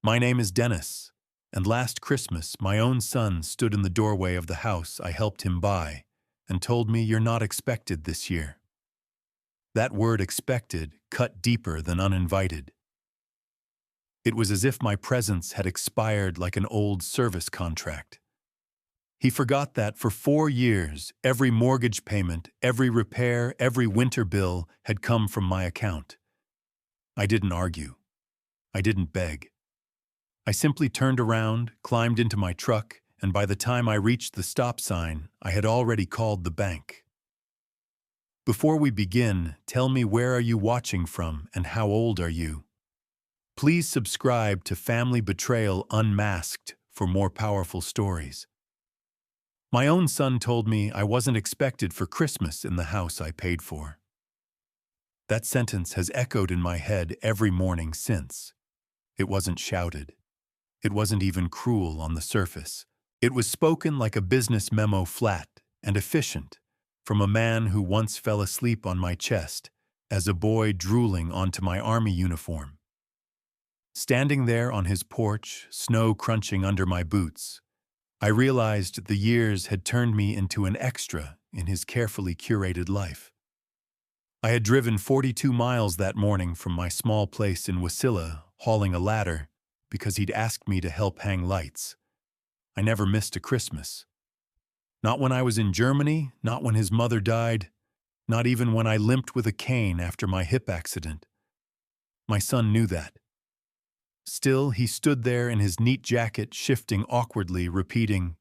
My name is Dennis, and last Christmas my own son stood in the doorway of the house I helped him buy and told me you're not expected this year. That word expected cut deeper than uninvited. It was as if my presence had expired like an old service contract. He forgot that for 4 years, every mortgage payment, every repair, every winter bill had come from my account. I didn't argue. I didn't beg. I simply turned around, climbed into my truck, and by the time I reached the stop sign, I had already called the bank. Before we begin, tell me, where are you watching from and how old are you? Please subscribe to Family Betrayal Unmasked for more powerful stories. My own son told me I wasn't expected for Christmas in the house I paid for. That sentence has echoed in my head every morning since. It wasn't shouted. It wasn't even cruel on the surface. It was spoken like a business memo, flat and efficient, from a man who once fell asleep on my chest as a boy drooling onto my army uniform. Standing there on his porch, snow crunching under my boots, I realized the years had turned me into an extra in his carefully curated life. I had driven 42 miles that morning from my small place in Wasilla, hauling a ladder, because he'd asked me to help hang lights. I never missed a Christmas. Not when I was in Germany, not when his mother died, not even when I limped with a cane after my hip accident. My son knew that. Still, he stood there in his neat jacket, shifting awkwardly, repeating,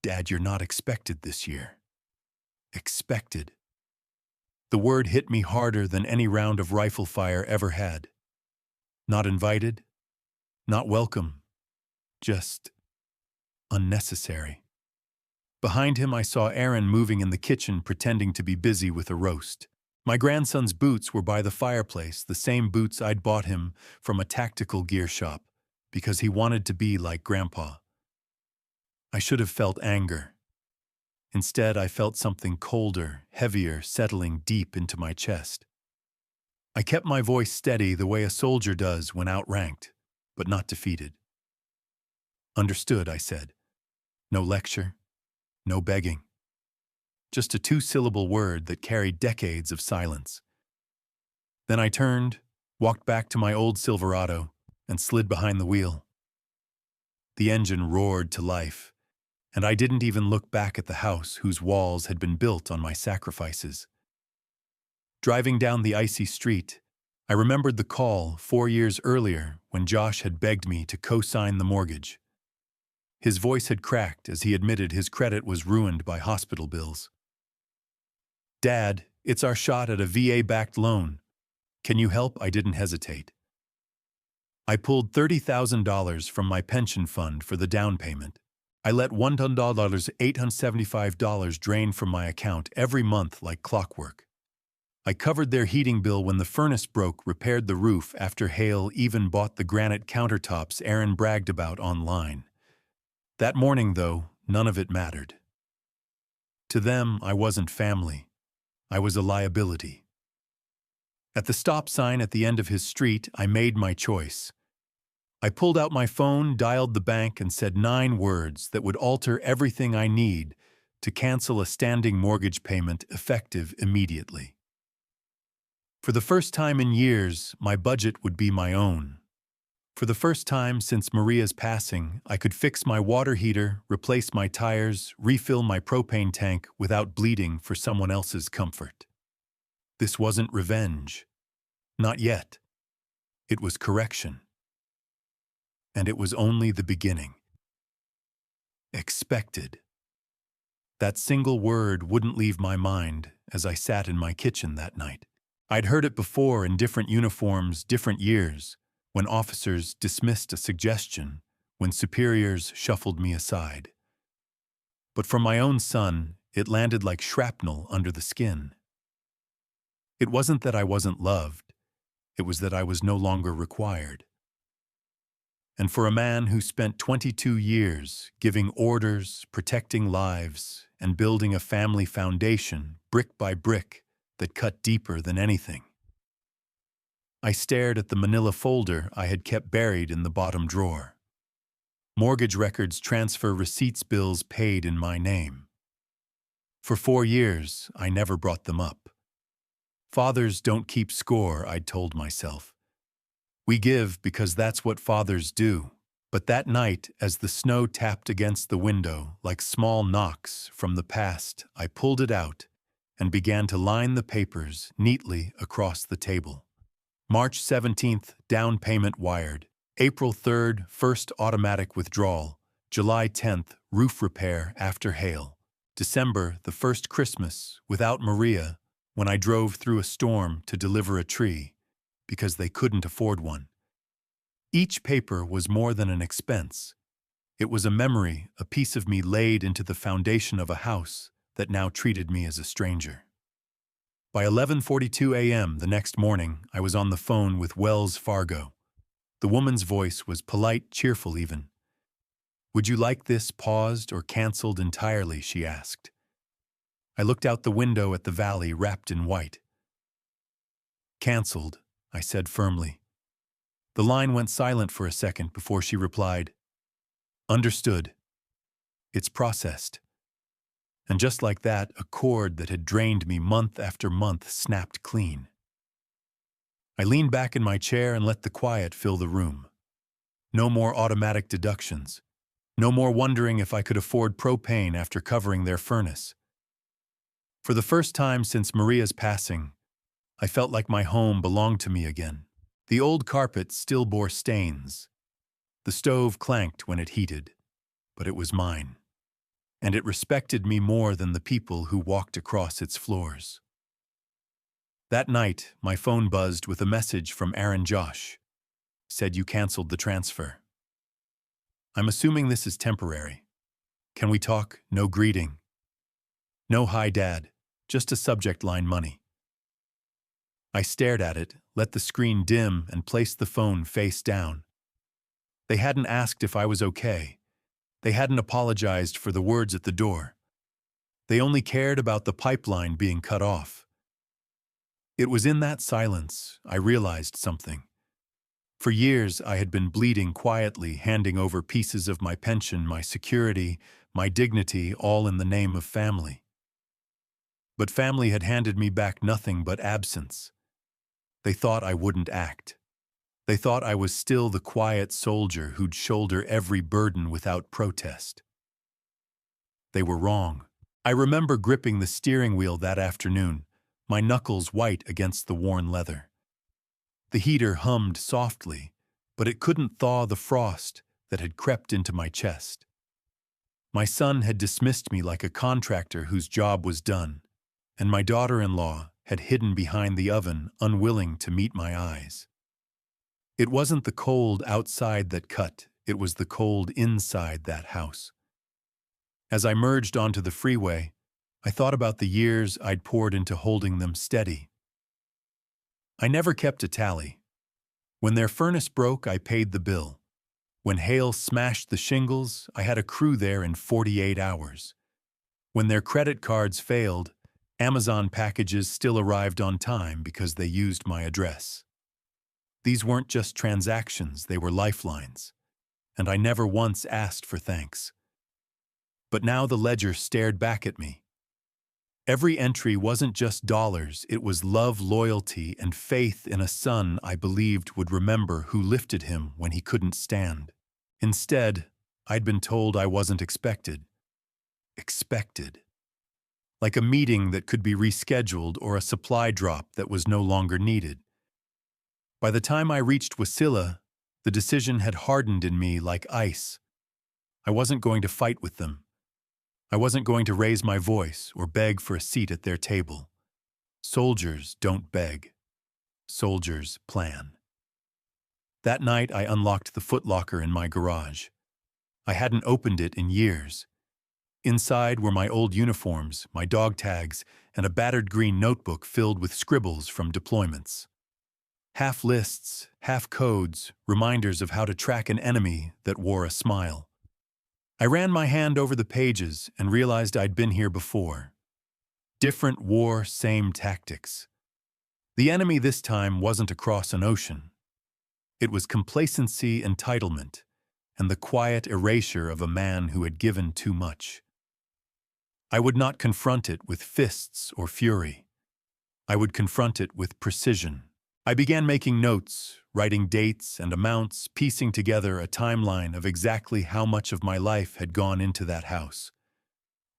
"Dad, you're not expected this year." Expected. The word hit me harder than any round of rifle fire ever had. Not invited, not welcome, just unnecessary. Behind him I saw Aaron moving in the kitchen, pretending to be busy with a roast. My grandson's boots were by the fireplace, the same boots I'd bought him from a tactical gear shop, because he wanted to be like Grandpa. I should have felt anger. Instead, I felt something colder, heavier, settling deep into my chest. I kept my voice steady the way a soldier does when outranked, but not defeated. "Understood," I said. No lecture, no begging. Just a two-syllable word that carried decades of silence. Then I turned, walked back to my old Silverado, and slid behind the wheel. The engine roared to life, and I didn't even look back at the house whose walls had been built on my sacrifices. Driving down the icy street, I remembered the call 4 years earlier when Josh had begged me to co-sign the mortgage. His voice had cracked as he admitted his credit was ruined by hospital bills. "Dad, it's our shot at a VA-backed loan. Can you help?" I didn't hesitate. I pulled $30,000 from my pension fund for the down payment. I let $1,875 drain from my account every month like clockwork. I covered their heating bill when the furnace broke, repaired the roof after hail, even bought the granite countertops Aaron bragged about online. That morning, though, none of it mattered. To them, I wasn't family. I was a liability. At the stop sign at the end of his street, I made my choice. I pulled out my phone, dialed the bank, and said 9 words that would alter everything I need to cancel a standing mortgage payment effective immediately. For the first time in years, my budget would be my own. For the first time since Maria's passing, I could fix my water heater, replace my tires, refill my propane tank without bleeding for someone else's comfort. This wasn't revenge. Not yet. It was correction. And it was only the beginning. Expected. That single word wouldn't leave my mind as I sat in my kitchen that night. I'd heard it before in different uniforms, different years, when officers dismissed a suggestion, when superiors shuffled me aside. But from my own son, it landed like shrapnel under the skin. It wasn't that I wasn't loved, it was that I was no longer required. And for a man who spent 22 years giving orders, protecting lives, and building a family foundation, brick by brick, that cut deeper than anything, I stared at the manila folder I had kept buried in the bottom drawer. Mortgage records, transfer receipts, bills paid in my name. For 4 years, I never brought them up. Fathers don't keep score, I'd told myself. We give because that's what fathers do. But that night, as the snow tapped against the window like small knocks from the past, I pulled it out and began to line the papers neatly across the table. March 17th, down payment wired. April 3rd, first automatic withdrawal. July 10th, roof repair after hail. December, the first Christmas without Maria, when I drove through a storm to deliver a tree, because they couldn't afford one. Each paper was more than an expense. It was a memory, a piece of me laid into the foundation of a house that now treated me as a stranger. By 11:42 a.m. the next morning, I was on the phone with Wells Fargo. The woman's voice was polite, cheerful even. "Would you like this paused or canceled entirely?" she asked. I looked out the window at the valley wrapped in white. "Canceled," I said firmly. The line went silent for a second before she replied, "Understood. It's processed." And just like that, a cord that had drained me month after month snapped clean. I leaned back in my chair and let the quiet fill the room. No more automatic deductions. No more wondering if I could afford propane after covering their furnace. For the first time since Maria's passing, I felt like my home belonged to me again. The old carpet still bore stains. The stove clanked when it heated, but it was mine. And it respected me more than the people who walked across its floors. That night, my phone buzzed with a message from Aaron Josh. Said you canceled the transfer. I'm assuming this is temporary. Can we talk? No greeting. No hi, Dad. Just a subject line, money. I stared at it, let the screen dim, and placed the phone face down. They hadn't asked if I was okay. They hadn't apologized for the words at the door. They only cared about the pipeline being cut off. It was in that silence I realized something. For years I had been bleeding quietly, handing over pieces of my pension, my security, my dignity, all in the name of family. But family had handed me back nothing but absence. They thought I wouldn't act. They thought I was still the quiet soldier who'd shoulder every burden without protest. They were wrong. I remember gripping the steering wheel that afternoon, my knuckles white against the worn leather. The heater hummed softly, but it couldn't thaw the frost that had crept into my chest. My son had dismissed me like a contractor whose job was done, and my daughter-in-law had hidden behind the oven, unwilling to meet my eyes. It wasn't the cold outside that cut, it was the cold inside that house. As I merged onto the freeway, I thought about the years I'd poured into holding them steady. I never kept a tally. When their furnace broke, I paid the bill. When hail smashed the shingles, I had a crew there in 48 hours. When their credit cards failed, Amazon packages still arrived on time because they used my address. These weren't just transactions, they were lifelines, and I never once asked for thanks. But now the ledger stared back at me. Every entry wasn't just dollars, it was love, loyalty, and faith in a son I believed would remember who lifted him when he couldn't stand. Instead, I'd been told I wasn't expected. Expected. Like a meeting that could be rescheduled or a supply drop that was no longer needed. By the time I reached Wasilla, the decision had hardened in me like ice. I wasn't going to fight with them. I wasn't going to raise my voice or beg for a seat at their table. Soldiers don't beg. Soldiers plan. That night I unlocked the footlocker in my garage. I hadn't opened it in years. Inside were my old uniforms, my dog tags, and a battered green notebook filled with scribbles from deployments. Half lists, half codes, reminders of how to track an enemy that wore a smile. I ran my hand over the pages and realized I'd been here before. Different war, same tactics. The enemy this time wasn't across an ocean. It was complacency, entitlement, and the quiet erasure of a man who had given too much. I would not confront it with fists or fury. I would confront it with precision. I began making notes, writing dates and amounts, piecing together a timeline of exactly how much of my life had gone into that house.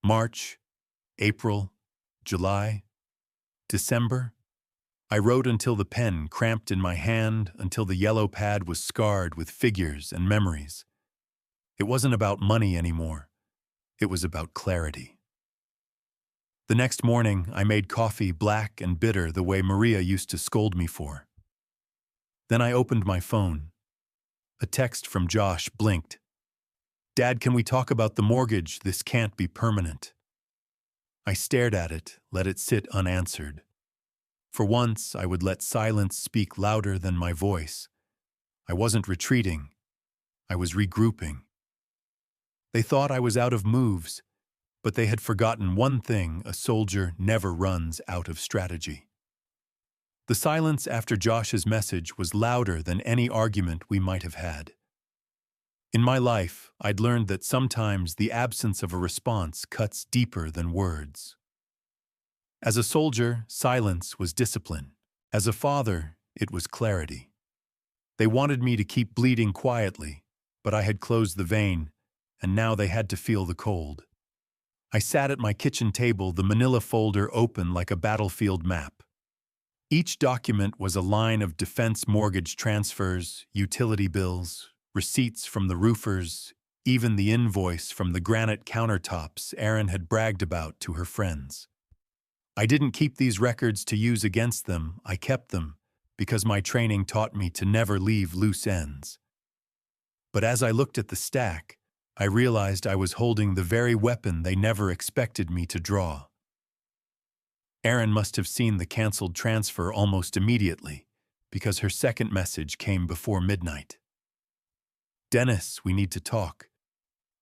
March, April, July, December. I wrote until the pen cramped in my hand, until the yellow pad was scarred with figures and memories. It wasn't about money anymore. It was about clarity. The next morning, I made coffee black and bitter the way Maria used to scold me for. Then I opened my phone. A text from Josh blinked. "Dad, can we talk about the mortgage? This can't be permanent." I stared at it, let it sit unanswered. For once, I would let silence speak louder than my voice. I wasn't retreating. I was regrouping. They thought I was out of moves, but they had forgotten one thing: a soldier never runs out of strategy. The silence after Josh's message was louder than any argument we might have had. In my life, I'd learned that sometimes the absence of a response cuts deeper than words. As a soldier, silence was discipline. As a father, it was clarity. They wanted me to keep bleeding quietly, but I had closed the vein, and now they had to feel the cold. I sat at my kitchen table, the manila folder open like a battlefield map. Each document was a line of defense mortgage transfers, utility bills, receipts from the roofers, even the invoice from the granite countertops Erin had bragged about to her friends. I didn't keep these records to use against them. I kept them because my training taught me to never leave loose ends. But as I looked at the stack, I realized I was holding the very weapon they never expected me to draw. Erin must have seen the canceled transfer almost immediately, because her second message came before midnight. "Dennis, we need to talk.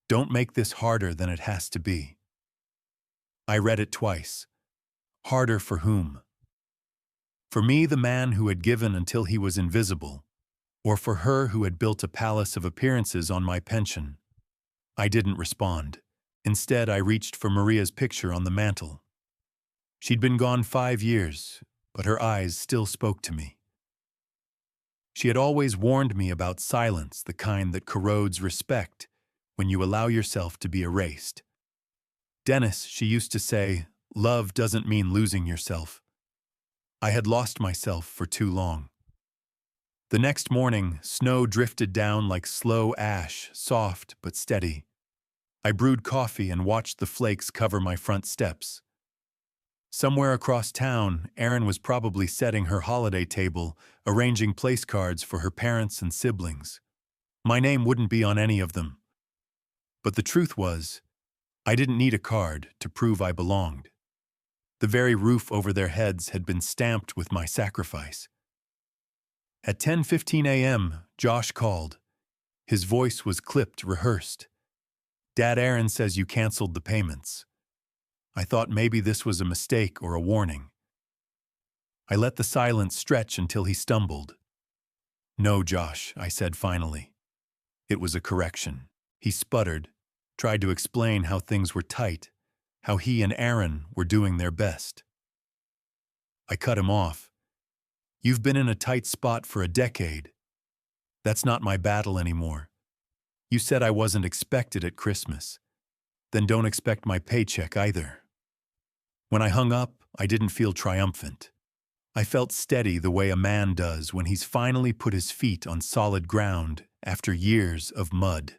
Don't make this harder than it has to be." I read it twice. Harder for whom? For me, the man who had given until he was invisible, or for her who had built a palace of appearances on my pension? I didn't respond. Instead, I reached for Maria's picture on the mantel. She'd been gone 5 years, but her eyes still spoke to me. She had always warned me about silence, the kind that corrodes respect when you allow yourself to be erased. "Dennis," she used to say, "love doesn't mean losing yourself." I had lost myself for too long. The next morning, snow drifted down like slow ash, soft but steady. I brewed coffee and watched the flakes cover my front steps. Somewhere across town, Erin was probably setting her holiday table, arranging place cards for her parents and siblings. My name wouldn't be on any of them. But the truth was, I didn't need a card to prove I belonged. The very roof over their heads had been stamped with my sacrifice. At 10:15 a.m., Josh called. His voice was clipped, rehearsed. "Dad, Erin says you canceled the payments." I thought maybe this was a mistake or a warning. I let the silence stretch until he stumbled. "No, Josh," I said finally. It was a correction. He sputtered, tried to explain how things were tight, how he and Erin were doing their best. I cut him off. "You've been in a tight spot for a decade. That's not my battle anymore. You said I wasn't expected at Christmas. Then don't expect my paycheck either." When I hung up, I didn't feel triumphant. I felt steady the way a man does when he's finally put his feet on solid ground after years of mud.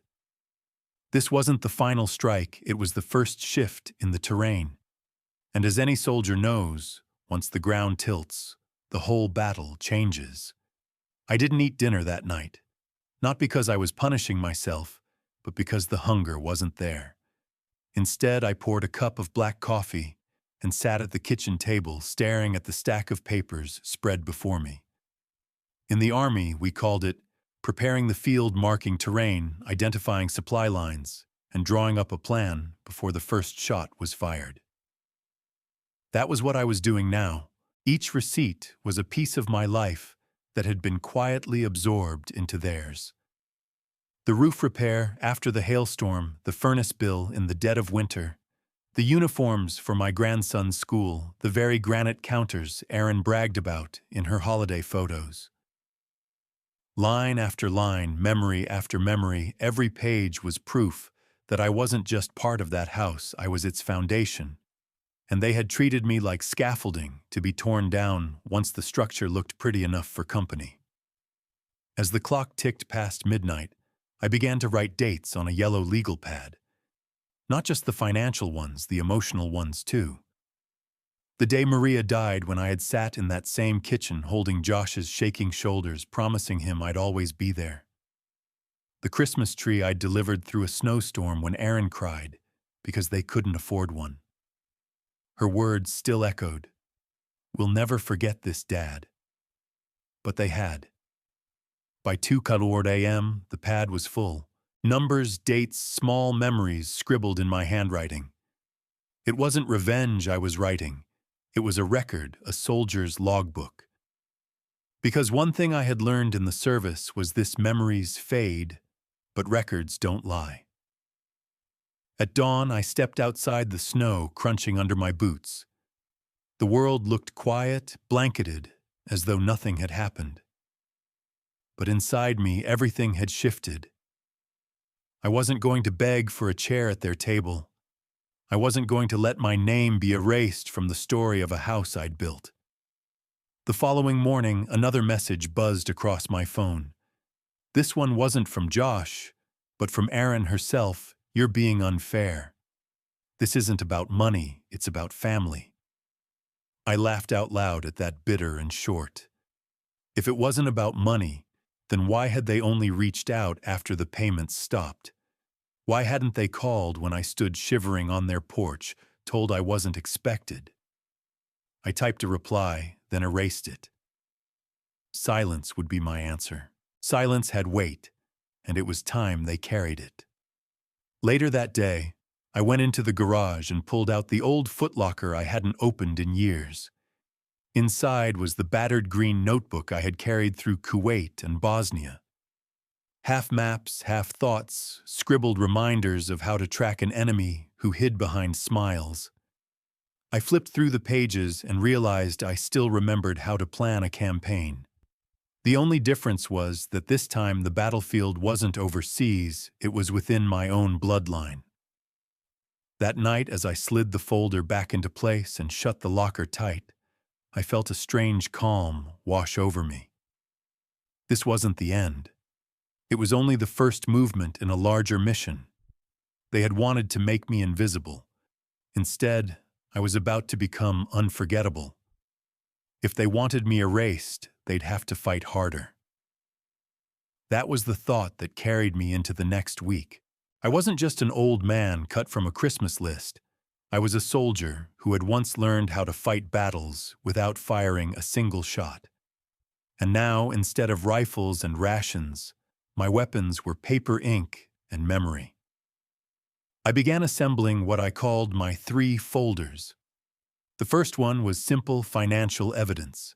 This wasn't the final strike, it was the first shift in the terrain. And as any soldier knows, once the ground tilts, the whole battle changes. I didn't eat dinner that night, not because I was punishing myself, but because the hunger wasn't there. Instead, I poured a cup of black coffee and sat at the kitchen table staring at the stack of papers spread before me. In the Army, we called it preparing the field, marking terrain, identifying supply lines, and drawing up a plan before the first shot was fired. That was what I was doing now, Each receipt was a piece of my life that had been quietly absorbed into theirs. The roof repair after the hailstorm, the furnace bill in the dead of winter, the uniforms for my grandson's school, the very granite counters Erin bragged about in her holiday photos. Line after line, memory after memory, every page was proof that I wasn't just part of that house, I was its foundation. And they had treated me like scaffolding to be torn down once the structure looked pretty enough for company. As the clock ticked past midnight, I began to write dates on a yellow legal pad. Not just the financial ones, the emotional ones too. The day Maria died, when I had sat in that same kitchen holding Josh's shaking shoulders, promising him I'd always be there. The Christmas tree I'd delivered through a snowstorm when Erin cried because they couldn't afford one. Her words still echoed, "We'll never forget this, Dad." But they had. By 2:00 a.m., the pad was full. Numbers, dates, small memories scribbled in my handwriting. It wasn't revenge I was writing. It was a record, a soldier's logbook. Because one thing I had learned in the service was this: memories fade, but records don't lie. At dawn, I stepped outside, the snow crunching under my boots. The world looked quiet, blanketed, as though nothing had happened. But inside me, everything had shifted. I wasn't going to beg for a chair at their table. I wasn't going to let my name be erased from the story of a house I'd built. The following morning, another message buzzed across my phone. This one wasn't from Josh, but from Erin herself. "You're being unfair. This isn't about money, it's about family." I laughed out loud at that, bitter and short. If it wasn't about money, then why had they only reached out after the payments stopped? Why hadn't they called when I stood shivering on their porch, told I wasn't expected? I typed a reply, then erased it. Silence would be my answer. Silence had weight, and it was time they carried it. Later that day, I went into the garage and pulled out the old footlocker I hadn't opened in years. Inside was the battered green notebook I had carried through Kuwait and Bosnia. Half maps, half thoughts, scribbled reminders of how to track an enemy who hid behind smiles. I flipped through the pages and realized I still remembered how to plan a campaign. The only difference was that this time the battlefield wasn't overseas, it was within my own bloodline. That night, as I slid the folder back into place and shut the locker tight, I felt a strange calm wash over me. This wasn't the end. It was only the first movement in a larger mission. They had wanted to make me invisible. Instead, I was about to become unforgettable. If they wanted me erased, they'd have to fight harder. That was the thought that carried me into the next week. I wasn't just an old man cut from a Christmas list. I was a soldier who had once learned how to fight battles without firing a single shot. And now, instead of rifles and rations, my weapons were paper, ink, and memory. I began assembling what I called my 3 folders. The first one was simple financial evidence.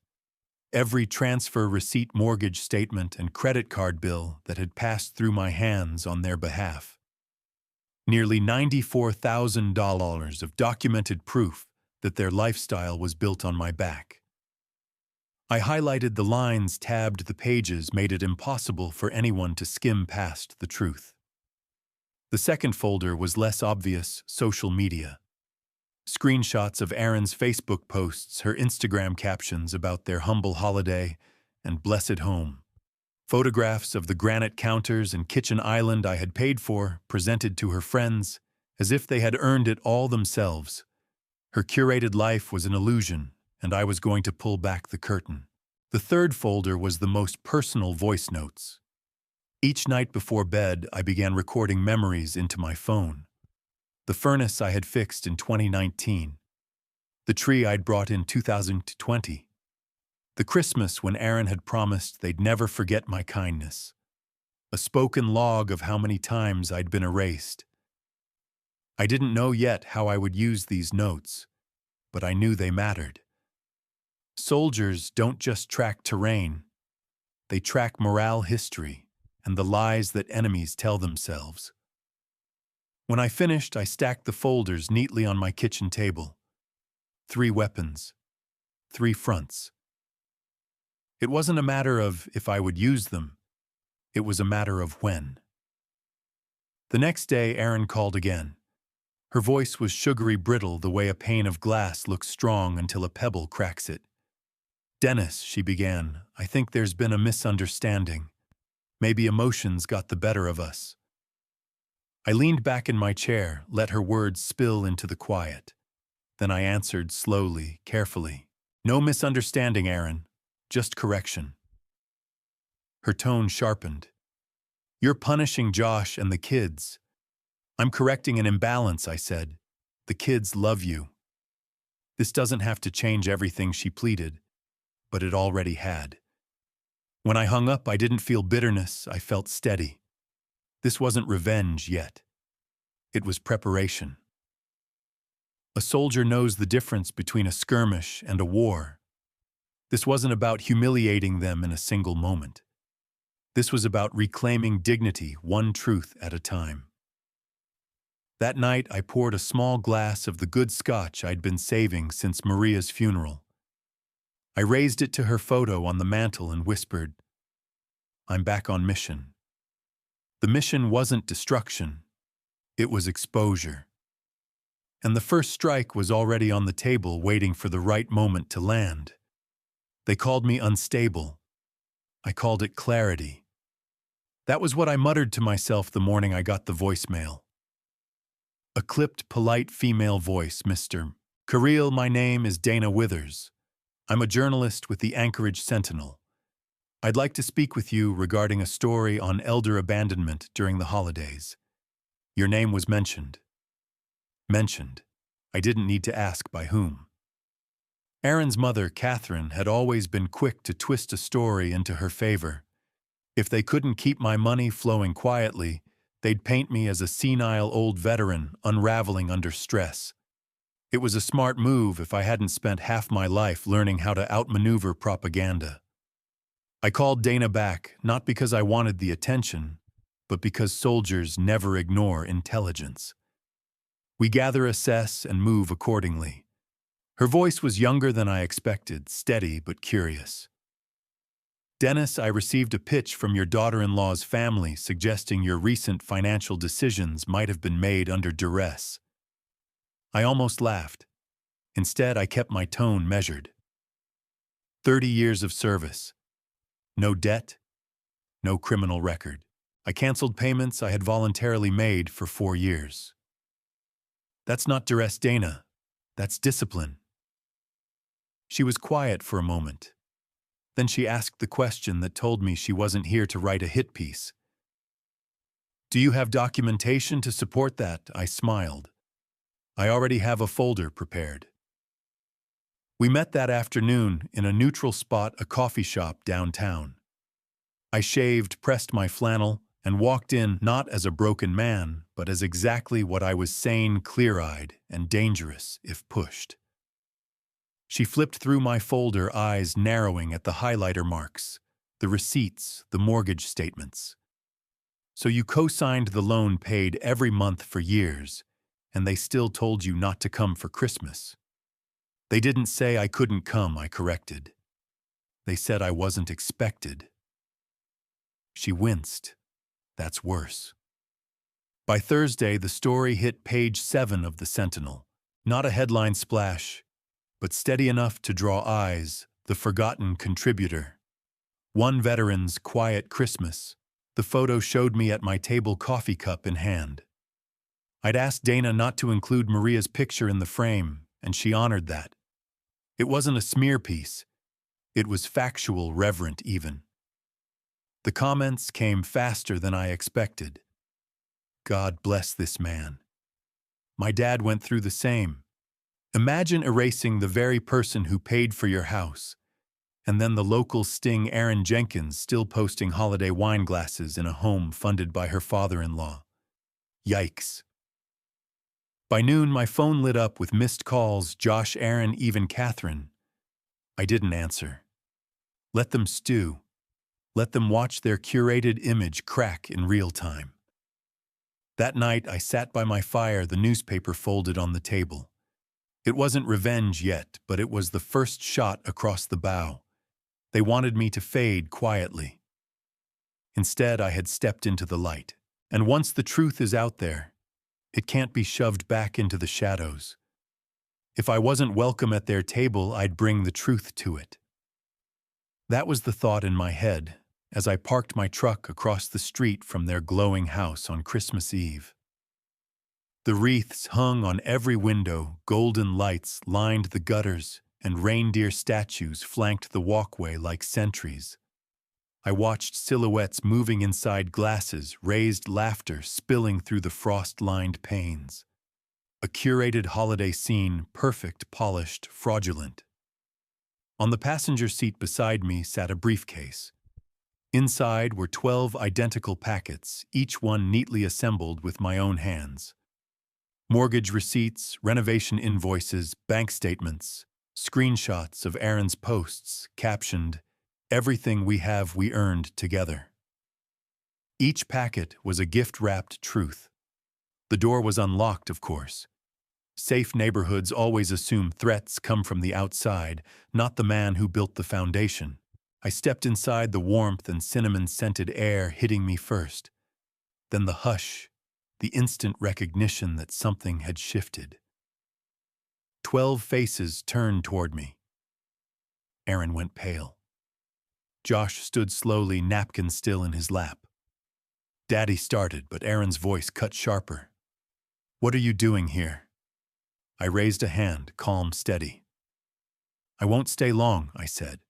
Every transfer receipt, mortgage statement, and credit card bill that had passed through my hands on their behalf. Nearly $94,000 of documented proof that their lifestyle was built on my back. I highlighted the lines, tabbed the pages, made it impossible for anyone to skim past the truth. The second folder was less obvious: social media. Screenshots of Erin's Facebook posts, her Instagram captions about their humble holiday and blessed home. Photographs of the granite counters and kitchen island I had paid for, presented to her friends, as if they had earned it all themselves. Her curated life was an illusion, and I was going to pull back the curtain. The third folder was the most personal: voice notes. Each night before bed, I began recording memories into my phone. The furnace I had fixed in 2019. The tree I'd brought in 2020. The Christmas when Erin had promised they'd never forget my kindness. A spoken log of how many times I'd been erased. I didn't know yet how I would use these notes, but I knew they mattered. Soldiers don't just track terrain, they track morale history and the lies that enemies tell themselves. When I finished, I stacked the folders neatly on my kitchen table. 3 weapons, 3 fronts. It wasn't a matter of if I would use them, it was a matter of when. The next day, Erin called again. Her voice was sugary brittle the way a pane of glass looks strong until a pebble cracks it. "Dennis," she began, "I think there's been a misunderstanding. Maybe emotions got the better of us." I leaned back in my chair, let her words spill into the quiet. Then I answered slowly, carefully. "No misunderstanding, Erin. Just correction." Her tone sharpened. "You're punishing Josh and the kids." "I'm correcting an imbalance," I said. "The kids love you." "This doesn't have to change everything," she pleaded, but it already had. When I hung up, I didn't feel bitterness, I felt steady. This wasn't revenge yet. It was preparation. A soldier knows the difference between a skirmish and a war. This wasn't about humiliating them in a single moment. This was about reclaiming dignity, one truth at a time. That night, I poured a small glass of the good scotch I'd been saving since Maria's funeral. I raised it to her photo on the mantel and whispered, "I'm back on mission." The mission wasn't destruction. It was exposure. And the first strike was already on the table waiting for the right moment to land. They called me unstable. I called it clarity. That was what I muttered to myself the morning I got the voicemail. A clipped, polite female voice, "Mr. Kirill, my name is Dana Withers. I'm a journalist with the Anchorage Sentinel. I'd like to speak with you regarding a story on elder abandonment during the holidays. Your name was mentioned." Mentioned. I didn't need to ask by whom. Erin's mother, Catherine, had always been quick to twist a story into her favor. If they couldn't keep my money flowing quietly, they'd paint me as a senile old veteran unraveling under stress. It was a smart move if I hadn't spent half my life learning how to outmaneuver propaganda. I called Dana back, not because I wanted the attention, but because soldiers never ignore intelligence. We gather, assess, and move accordingly. Her voice was younger than I expected, steady but curious. "Dennis, I received a pitch from your daughter-in-law's family suggesting your recent financial decisions might have been made under duress." I almost laughed. Instead, I kept my tone measured. 30 years of service. No debt, no criminal record. I canceled payments I had voluntarily made for 4 years. "That's not duress, Dana. That's discipline." She was quiet for a moment. Then she asked the question that told me she wasn't here to write a hit piece. "Do you have documentation to support that?" I smiled. "I already have a folder prepared." We met that afternoon in a neutral spot, a coffee shop downtown. I shaved, pressed my flannel, and walked in not as a broken man, but as exactly what I was: sane, clear-eyed, and dangerous if pushed. She flipped through my folder, eyes narrowing at the highlighter marks, the receipts, the mortgage statements. "So you co-signed the loan paid every month for years, and they still told you not to come for Christmas." "They didn't say I couldn't come," I corrected. "They said I wasn't expected." She winced. That's worse. By Thursday, the story hit page 7 of the Sentinel. Not a headline splash, but steady enough to draw eyes, the forgotten contributor. One veteran's quiet Christmas. The photo showed me at my table, coffee cup in hand. I'd asked Dana not to include Maria's picture in the frame, and she honored that. It wasn't a smear piece. It was factual, reverent even. The comments came faster than I expected. "God bless this man. My dad went through the same. Imagine erasing the very person who paid for your house, and then the local sting Erin Jenkins still posting holiday wine glasses in a home funded by her father-in-law. Yikes." By noon, my phone lit up with missed calls, Josh, Erin, even Catherine. I didn't answer. Let them stew. Let them watch their curated image crack in real time. That night, I sat by my fire, the newspaper folded on the table. It wasn't revenge yet, but it was the first shot across the bow. They wanted me to fade quietly. Instead, I had stepped into the light. And once the truth is out there, it can't be shoved back into the shadows. If I wasn't welcome at their table, I'd bring the truth to it. That was the thought in my head as I parked my truck across the street from their glowing house on Christmas Eve. The wreaths hung on every window, golden lights lined the gutters, and reindeer statues flanked the walkway like sentries. I watched silhouettes moving inside glasses, raised laughter spilling through the frost-lined panes. A curated holiday scene, perfect, polished, fraudulent. On the passenger seat beside me sat a briefcase. Inside were 12 identical packets, each one neatly assembled with my own hands. Mortgage receipts, renovation invoices, bank statements, screenshots of Aaron's posts, captioned, "Everything we have we earned together." Each packet was a gift-wrapped truth. The door was unlocked, of course. Safe neighborhoods always assume threats come from the outside, not the man who built the foundation. I stepped inside, the warmth and cinnamon-scented air hitting me first. Then the hush, the instant recognition that something had shifted. 12 faces turned toward me. Aaron went pale. Josh stood slowly, napkin still in his lap. Daddy started, but Aaron's voice cut sharper. "What are you doing here?" I raised a hand, calm, steady. "I won't stay long," I said.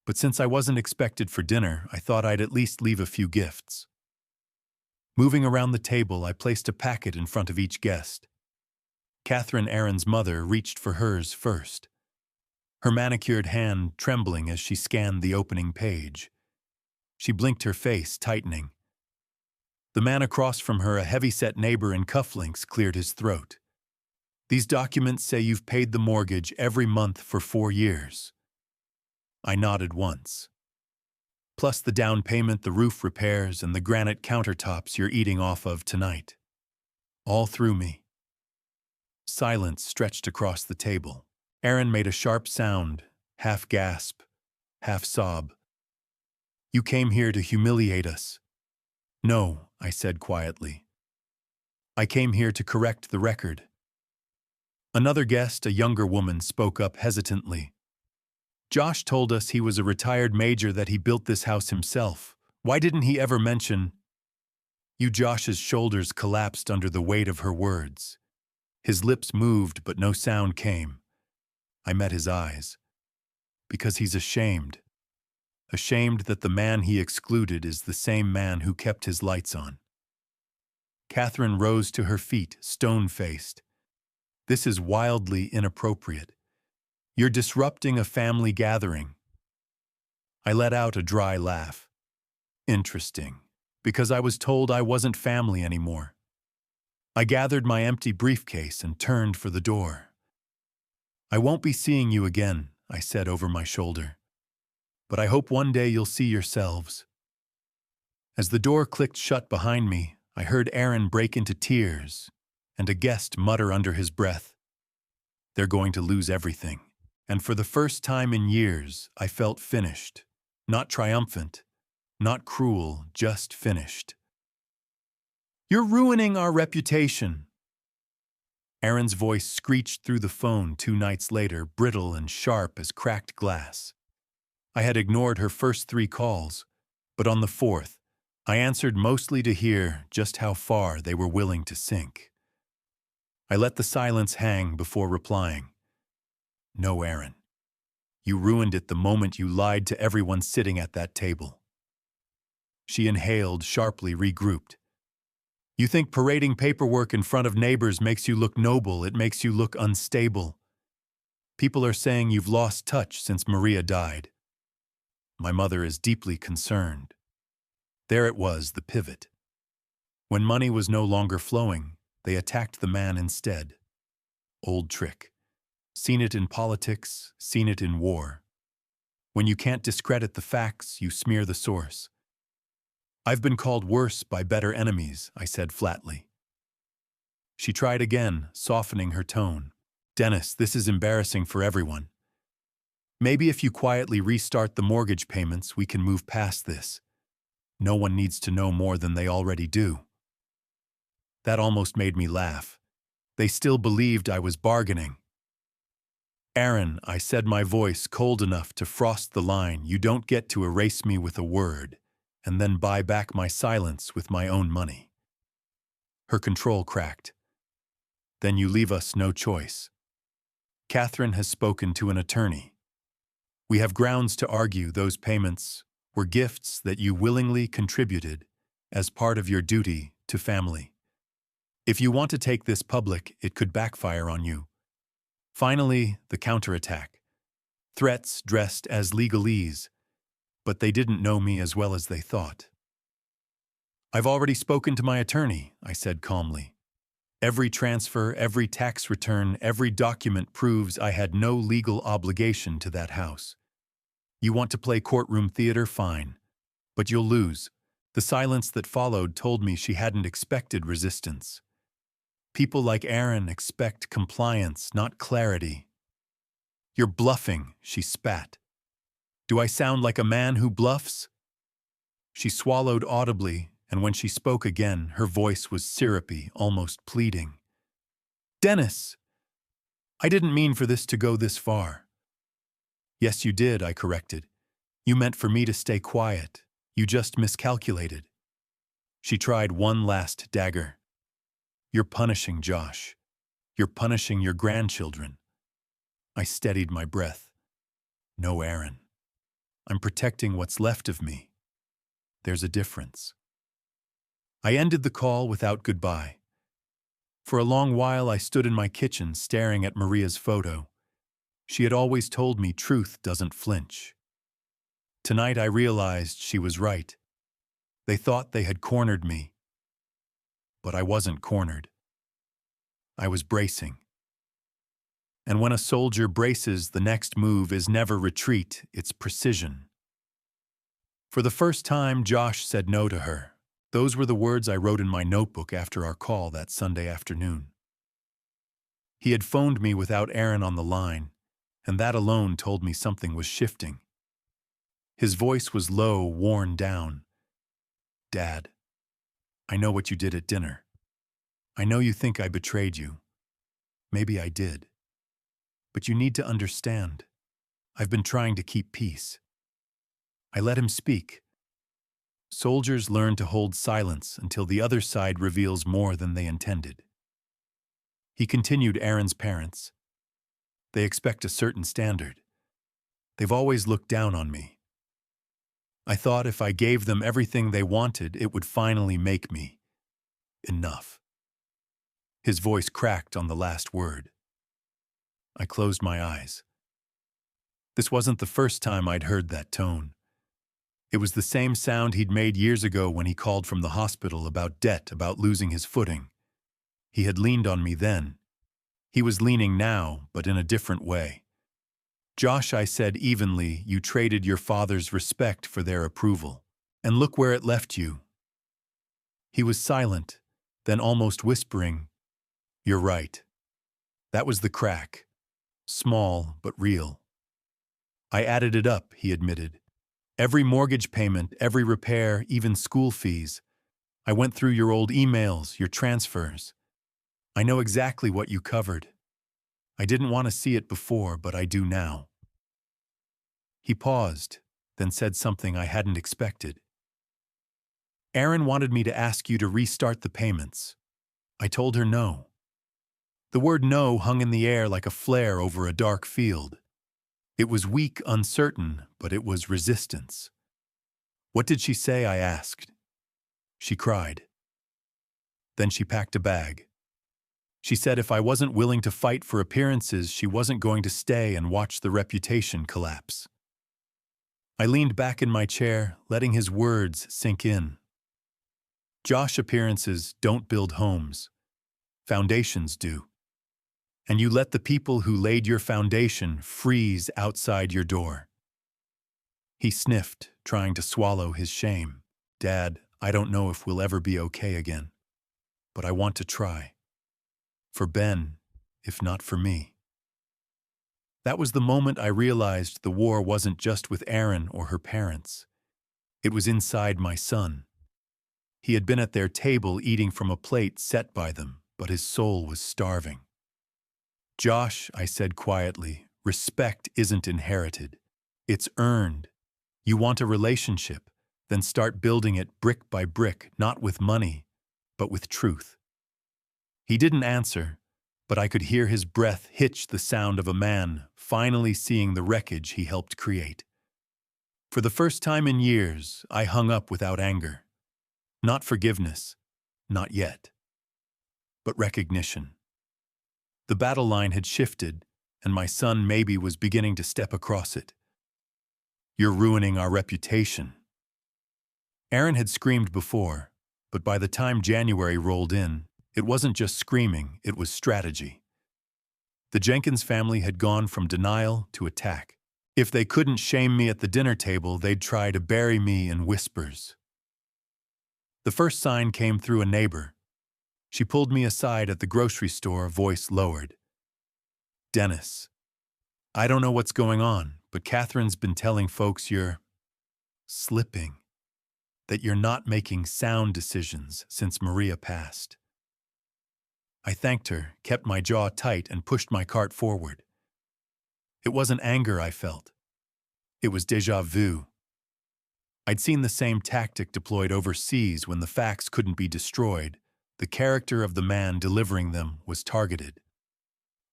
But since I wasn't expected for dinner, I thought I'd at least leave a few gifts. Moving around the table, I placed a packet in front of each guest. Catherine, Aaron's mother, reached for hers first, her manicured hand trembling as she scanned the opening page. She blinked, her face tightening. The man across from her, a heavy-set neighbor in cufflinks, cleared his throat. "These documents say you've paid the mortgage every month for 4 years. I nodded once. "Plus the down payment, the roof repairs, and the granite countertops you're eating off of tonight. All through me." Silence stretched across the table. Aaron made a sharp sound, half gasp, half sob. "You came here to humiliate us." "No," I said quietly. "I came here to correct the record." Another guest, a younger woman, spoke up hesitantly. "Josh told us he was a retired major, that he built this house himself. Why didn't he ever mention—" Josh's shoulders collapsed under the weight of her words. His lips moved, but no sound came. I met his eyes. "Because he's ashamed. Ashamed that the man he excluded is the same man who kept his lights on." Catherine rose to her feet, stone-faced. "This is wildly inappropriate. You're disrupting a family gathering." I let out a dry laugh. "Interesting, because I was told I wasn't family anymore." I gathered my empty briefcase and turned for the door. "I won't be seeing you again," I said over my shoulder. "But I hope one day you'll see yourselves." As the door clicked shut behind me, I heard Aaron break into tears and a guest mutter under his breath, "They're going to lose everything." And for the first time in years, I felt finished. Not triumphant, not cruel, just finished. "You're ruining our reputation." Aaron's voice screeched through the phone 2 nights later, brittle and sharp as cracked glass. I had ignored her first 3 calls, but on the 4th, I answered mostly to hear just how far they were willing to sink. I let the silence hang before replying. "No, Aaron. You ruined it the moment you lied to everyone sitting at that table." She inhaled, sharply regrouped. "You think parading paperwork in front of neighbors makes you look noble, it makes you look unstable. People are saying you've lost touch since Maria died. My mother is deeply concerned." There it was, the pivot. When money was no longer flowing, they attacked the man instead. Old trick. Seen it in politics, seen it in war. When you can't discredit the facts, you smear the source. I've been called worse by better enemies, I said flatly. She tried again, softening her tone. Dennis, this is embarrassing for everyone. Maybe if you quietly restart the mortgage payments, we can move past this. No one needs to know more than they already do. That almost made me laugh. They still believed I was bargaining. Aaron, I said, my voice cold enough to frost the line, you don't get to erase me with a word, and then buy back my silence with my own money. Her control cracked. Then you leave us no choice. Catherine has spoken to an attorney. We have grounds to argue those payments were gifts that you willingly contributed as part of your duty to family. If you want to take this public, it could backfire on you. Finally, the counterattack. Threats dressed as legalese, but they didn't know me as well as they thought. I've already spoken to my attorney, I said calmly. Every transfer, every tax return, every document proves I had no legal obligation to that house. You want to play courtroom theater? Fine. But you'll lose. The silence that followed told me she hadn't expected resistance. People like Aaron expect compliance, not clarity. You're bluffing, she spat. Do I sound like a man who bluffs? She swallowed audibly, and when she spoke again, her voice was syrupy, almost pleading. Dennis! I didn't mean for this to go this far. Yes, you did, I corrected. You meant for me to stay quiet. You just miscalculated. She tried one last dagger. You're punishing Josh. You're punishing your grandchildren. I steadied my breath. No, Aaron. I'm protecting what's left of me. There's a difference. I ended the call without goodbye. For a long while I stood in my kitchen staring at Maria's photo. She had always told me truth doesn't flinch. Tonight I realized she was right. They thought they had cornered me. But I wasn't cornered. I was bracing. And when a soldier braces, the next move is never retreat, it's precision. For the first time, Josh said no to her. Those were the words I wrote in my notebook after our call that Sunday afternoon. He had phoned me without Aaron on the line, and that alone told me something was shifting. His voice was low, worn down. Dad, I know what you did at dinner. I know you think I betrayed you. Maybe I did. But you need to understand. I've been trying to keep peace. I let him speak. Soldiers learn to hold silence until the other side reveals more than they intended. He continued. Aaron's parents. They expect a certain standard. They've always looked down on me. I thought if I gave them everything they wanted, it would finally make me enough. His voice cracked on the last word. I closed my eyes. This wasn't the first time I'd heard that tone. It was the same sound he'd made years ago when he called from the hospital about debt, about losing his footing. He had leaned on me then. He was leaning now, but in a different way. Josh, I said evenly, you traded your father's respect for their approval. And look where it left you. He was silent, then almost whispering, You're right. That was the crack. Small, but real. I added it up, he admitted. Every mortgage payment, every repair, even school fees. I went through your old emails, your transfers. I know exactly what you covered. I didn't want to see it before, but I do now. He paused, then said something I hadn't expected. Aaron wanted me to ask you to restart the payments. I told her no. The word no hung in the air like a flare over a dark field. It was weak, uncertain, but it was resistance. What did she say? I asked. She cried. Then she packed a bag. She said if I wasn't willing to fight for appearances, she wasn't going to stay and watch the reputation collapse. I leaned back in my chair, letting his words sink in. Josh, appearances don't build homes. Foundations do. And you let the people who laid your foundation freeze outside your door. He sniffed, trying to swallow his shame. Dad, I don't know if we'll ever be okay again. But I want to try. For Ben, if not for me. That was the moment I realized the war wasn't just with Erin or her parents. It was inside my son. He had been at their table eating from a plate set by them, but his soul was starving. Josh, I said quietly, respect isn't inherited. It's earned. You want a relationship, then start building it brick by brick, not with money, but with truth. He didn't answer, but I could hear his breath hitch the sound of a man finally seeing the wreckage he helped create. For the first time in years, I hung up without anger. Not forgiveness, not yet, but recognition. The battle line had shifted, and my son maybe was beginning to step across it. You're ruining our reputation. Erin had screamed before, but by the time January rolled in, it wasn't just screaming, it was strategy. The Jenkins family had gone from denial to attack. If they couldn't shame me at the dinner table, they'd try to bury me in whispers. The first sign came through a neighbor. She pulled me aside at the grocery store, voice lowered. Dennis, I don't know what's going on, but Catherine's been telling folks you're slipping, that you're not making sound decisions since Maria passed. I thanked her, kept my jaw tight, and pushed my cart forward. It wasn't anger I felt. It was déjà vu. I'd seen the same tactic deployed overseas when the facts couldn't be destroyed. The character of the man delivering them was targeted.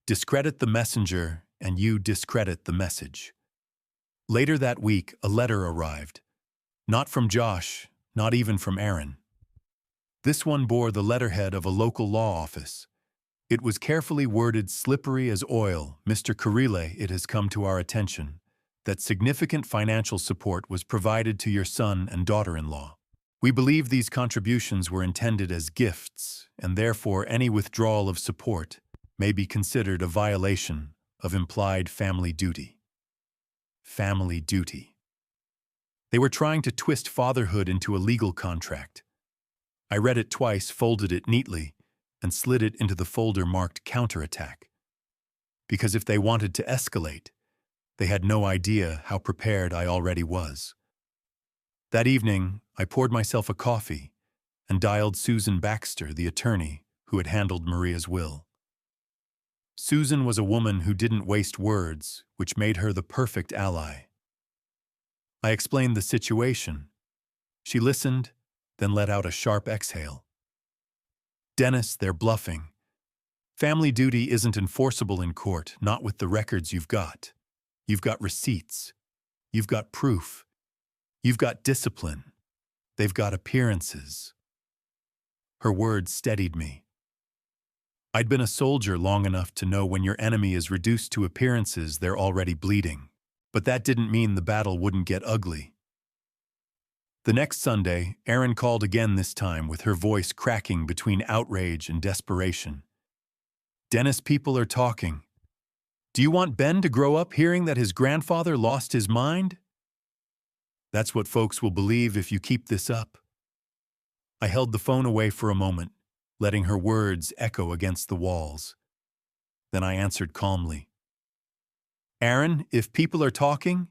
Discredit the messenger, and you discredit the message. Later that week, a letter arrived. Not from Josh, not even from Erin. This one bore the letterhead of a local law office. It was carefully worded, slippery as oil. Mr. Karile, it has come to our attention that significant financial support was provided to your son and daughter-in-law. We believe these contributions were intended as gifts, and therefore any withdrawal of support may be considered a violation of implied family duty. Family duty. They were trying to twist fatherhood into a legal contract. I read it twice, folded it neatly, and slid it into the folder marked counterattack. Because if they wanted to escalate, they had no idea how prepared I already was. That evening, I poured myself a coffee and dialed Susan Baxter, the attorney who had handled Maria's will. Susan was a woman who didn't waste words, which made her the perfect ally. I explained the situation. She listened, then let out a sharp exhale. Dennis, they're bluffing. Family duty isn't enforceable in court, not with the records you've got. You've got receipts. You've got proof. You've got discipline. They've got appearances. Her words steadied me. I'd been a soldier long enough to know when your enemy is reduced to appearances, they're already bleeding. But that didn't mean the battle wouldn't get ugly. The next Sunday, Erin called again, this time with her voice cracking between outrage and desperation. Dennis, people are talking. Do you want Ben to grow up hearing that his grandfather lost his mind? That's what folks will believe if you keep this up. I held the phone away for a moment, letting her words echo against the walls. Then I answered calmly. Erin, if people are talking,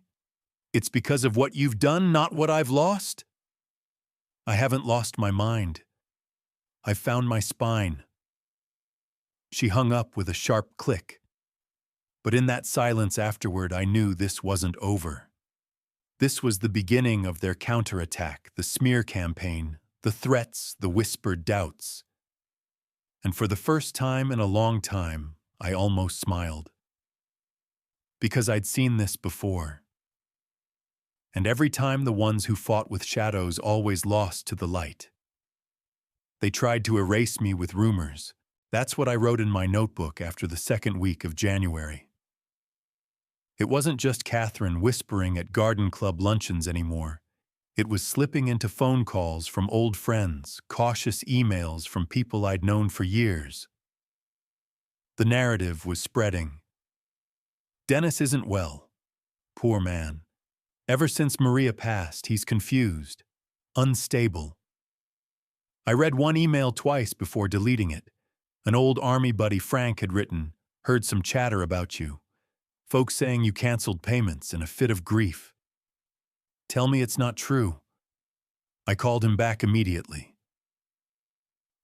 it's because of what you've done, not what I've lost. I haven't lost my mind. I've found my spine. She hung up with a sharp click. But in that silence afterward, I knew this wasn't over. This was the beginning of their counterattack, the smear campaign, the threats, the whispered doubts. And for the first time in a long time, I almost smiled. Because I'd seen this before. And every time the ones who fought with shadows always lost to the light. They tried to erase me with rumors. That's what I wrote in my notebook after the second week of January. It wasn't just Catherine whispering at garden club luncheons anymore. It was slipping into phone calls from old friends, cautious emails from people I'd known for years. The narrative was spreading. Dennis isn't well. Poor man. Ever since Maria passed, he's confused, unstable. I read one email twice before deleting it. An old army buddy Frank had written, "Heard some chatter about you. Folks saying you canceled payments in a fit of grief. Tell me it's not true." I called him back immediately.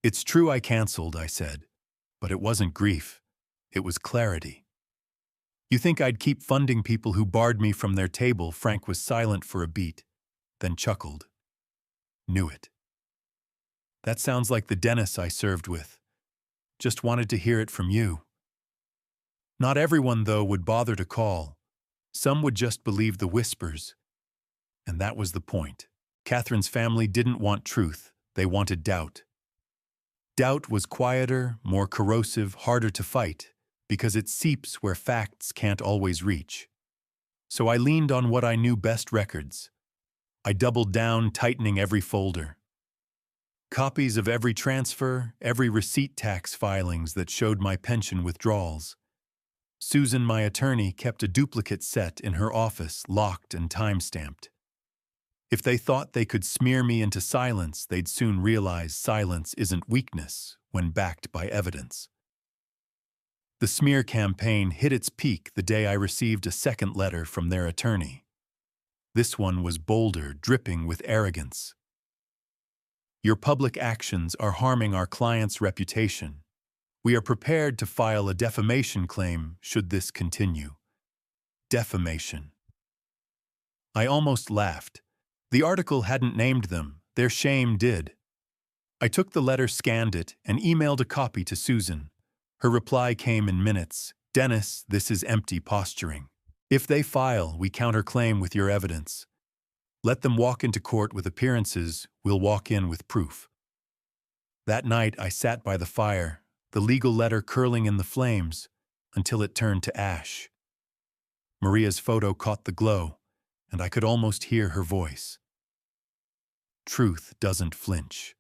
"It's true I canceled," I said, "but it wasn't grief. It was clarity." "You think I'd keep funding people who barred me from their table?" Frank was silent for a beat, then chuckled. "Knew it. That sounds like the Dennis I served with. Just wanted to hear it from you." Not everyone, though, would bother to call. Some would just believe the whispers. And that was the point. Catherine's family didn't want truth. They wanted doubt. Doubt was quieter, more corrosive, harder to fight, because it seeps where facts can't always reach. So I leaned on what I knew best: records. I doubled down, tightening every folder. Copies of every transfer, every receipt, tax filings that showed my pension withdrawals. Susan, my attorney, kept a duplicate set in her office, locked and time-stamped. If they thought they could smear me into silence, they'd soon realize silence isn't weakness when backed by evidence. The smear campaign hit its peak the day I received a second letter from their attorney. This one was bolder, dripping with arrogance. "Your public actions are harming our client's reputation. We are prepared to file a defamation claim should this continue." Defamation. I almost laughed. The article hadn't named them. Their shame did. I took the letter, scanned it, and emailed a copy to Susan. Her reply came in minutes. "Dennis, this is empty posturing. If they file, we counterclaim with your evidence. Let them walk into court with appearances, we'll walk in with proof." That night I sat by the fire, the legal letter curling in the flames, until it turned to ash. Maria's photo caught the glow, and I could almost hear her voice. Truth doesn't flinch.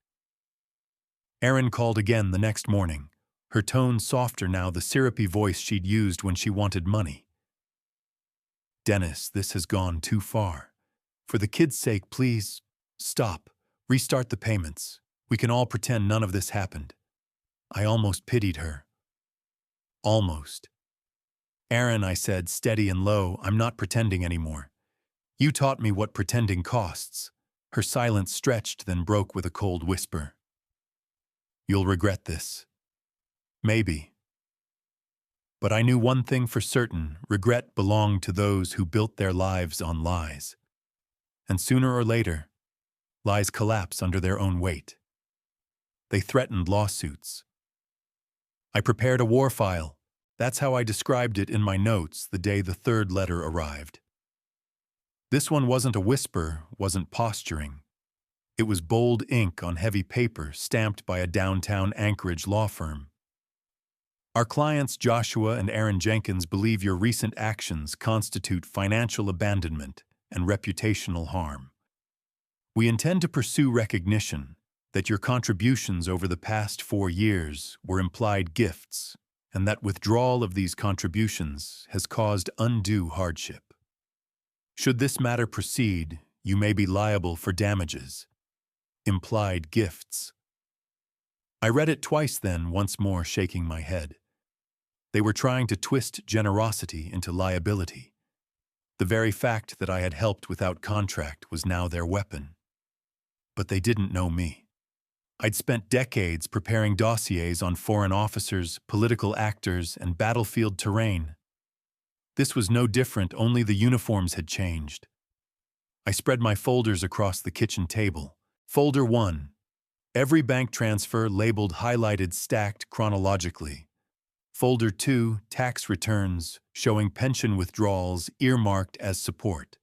Erin called again the next morning, her tone softer now, the syrupy voice she'd used when she wanted money. "Dennis, this has gone too far. For the kids' sake, please, stop. Restart the payments. We can all pretend none of this happened." I almost pitied her. Almost. "Erin," I said, steady and low, "I'm not pretending anymore. You taught me what pretending costs." Her silence stretched, then broke with a cold whisper. "You'll regret this." Maybe. But I knew one thing for certain: regret belonged to those who built their lives on lies. And sooner or later, lies collapse under their own weight. They threatened lawsuits. I prepared a war file. That's how I described it in my notes the day the third letter arrived. This one wasn't a whisper, wasn't posturing. It was bold ink on heavy paper, stamped by a downtown Anchorage law firm. "Our clients Joshua and Erin Jenkins believe your recent actions constitute financial abandonment and reputational harm. We intend to pursue recognition that your contributions over the past 4 years were implied gifts, and that withdrawal of these contributions has caused undue hardship. Should this matter proceed, you may be liable for damages." Implied gifts. I read it twice then, once more shaking my head. They were trying to twist generosity into liability. The very fact that I had helped without contract was now their weapon. But they didn't know me. I'd spent decades preparing dossiers on foreign officers, political actors, and battlefield terrain. This was no different, only the uniforms had changed. I spread my folders across the kitchen table. Folder 1. Every bank transfer labeled highlighted, stacked chronologically. Folder 2. Tax returns showing pension withdrawals earmarked as support.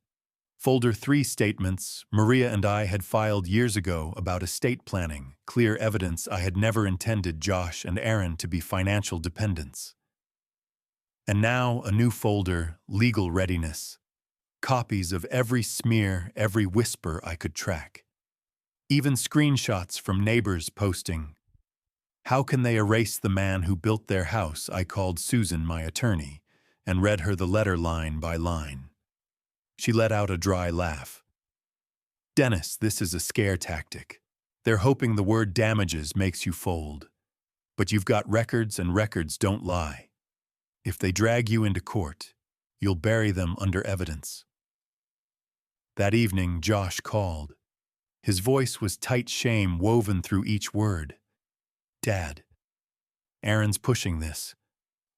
Folder 3. Statements Maria and I had filed years ago about estate planning, clear evidence I had never intended Josh and Erin to be financial dependents. And now a new folder, legal readiness. Copies of every smear, every whisper I could track. Even screenshots from neighbors posting, How can they erase the man who built their house? I called Susan, my attorney, and read her the letter line by line. She let out a dry laugh. Dennis, this is a scare tactic. They're hoping the word damages makes you fold. But you've got records, and records don't lie. If they drag you into court, you'll bury them under evidence. That evening, Josh called. His voice was tight shame woven through each word. Dad, Aaron's pushing this.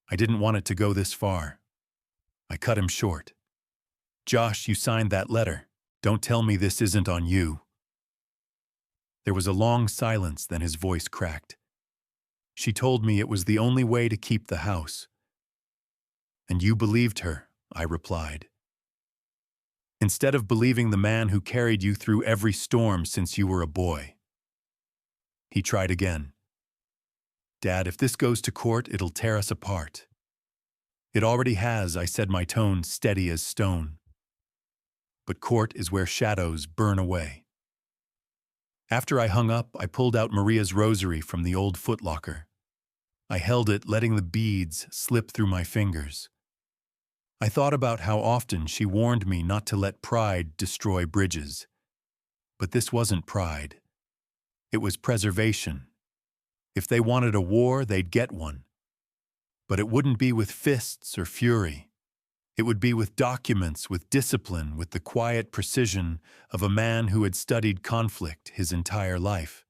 I didn't want it to go this far. I cut him short. Josh, you signed that letter. Don't tell me this isn't on you. There was a long silence, then his voice cracked. She told me it was the only way to keep the house. And you believed her, I replied. Instead of believing the man who carried you through every storm since you were a boy. He tried again. Dad, if this goes to court, it'll tear us apart. It already has, I said, my tone steady as stone. But court is where shadows burn away. After I hung up, I pulled out Maria's rosary from the old footlocker. I held it, letting the beads slip through my fingers. I thought about how often she warned me not to let pride destroy bridges. But this wasn't pride. It was preservation. If they wanted a war, they'd get one. But it wouldn't be with fists or fury. It would be with documents, with discipline, with the quiet precision of a man who had studied conflict his entire life.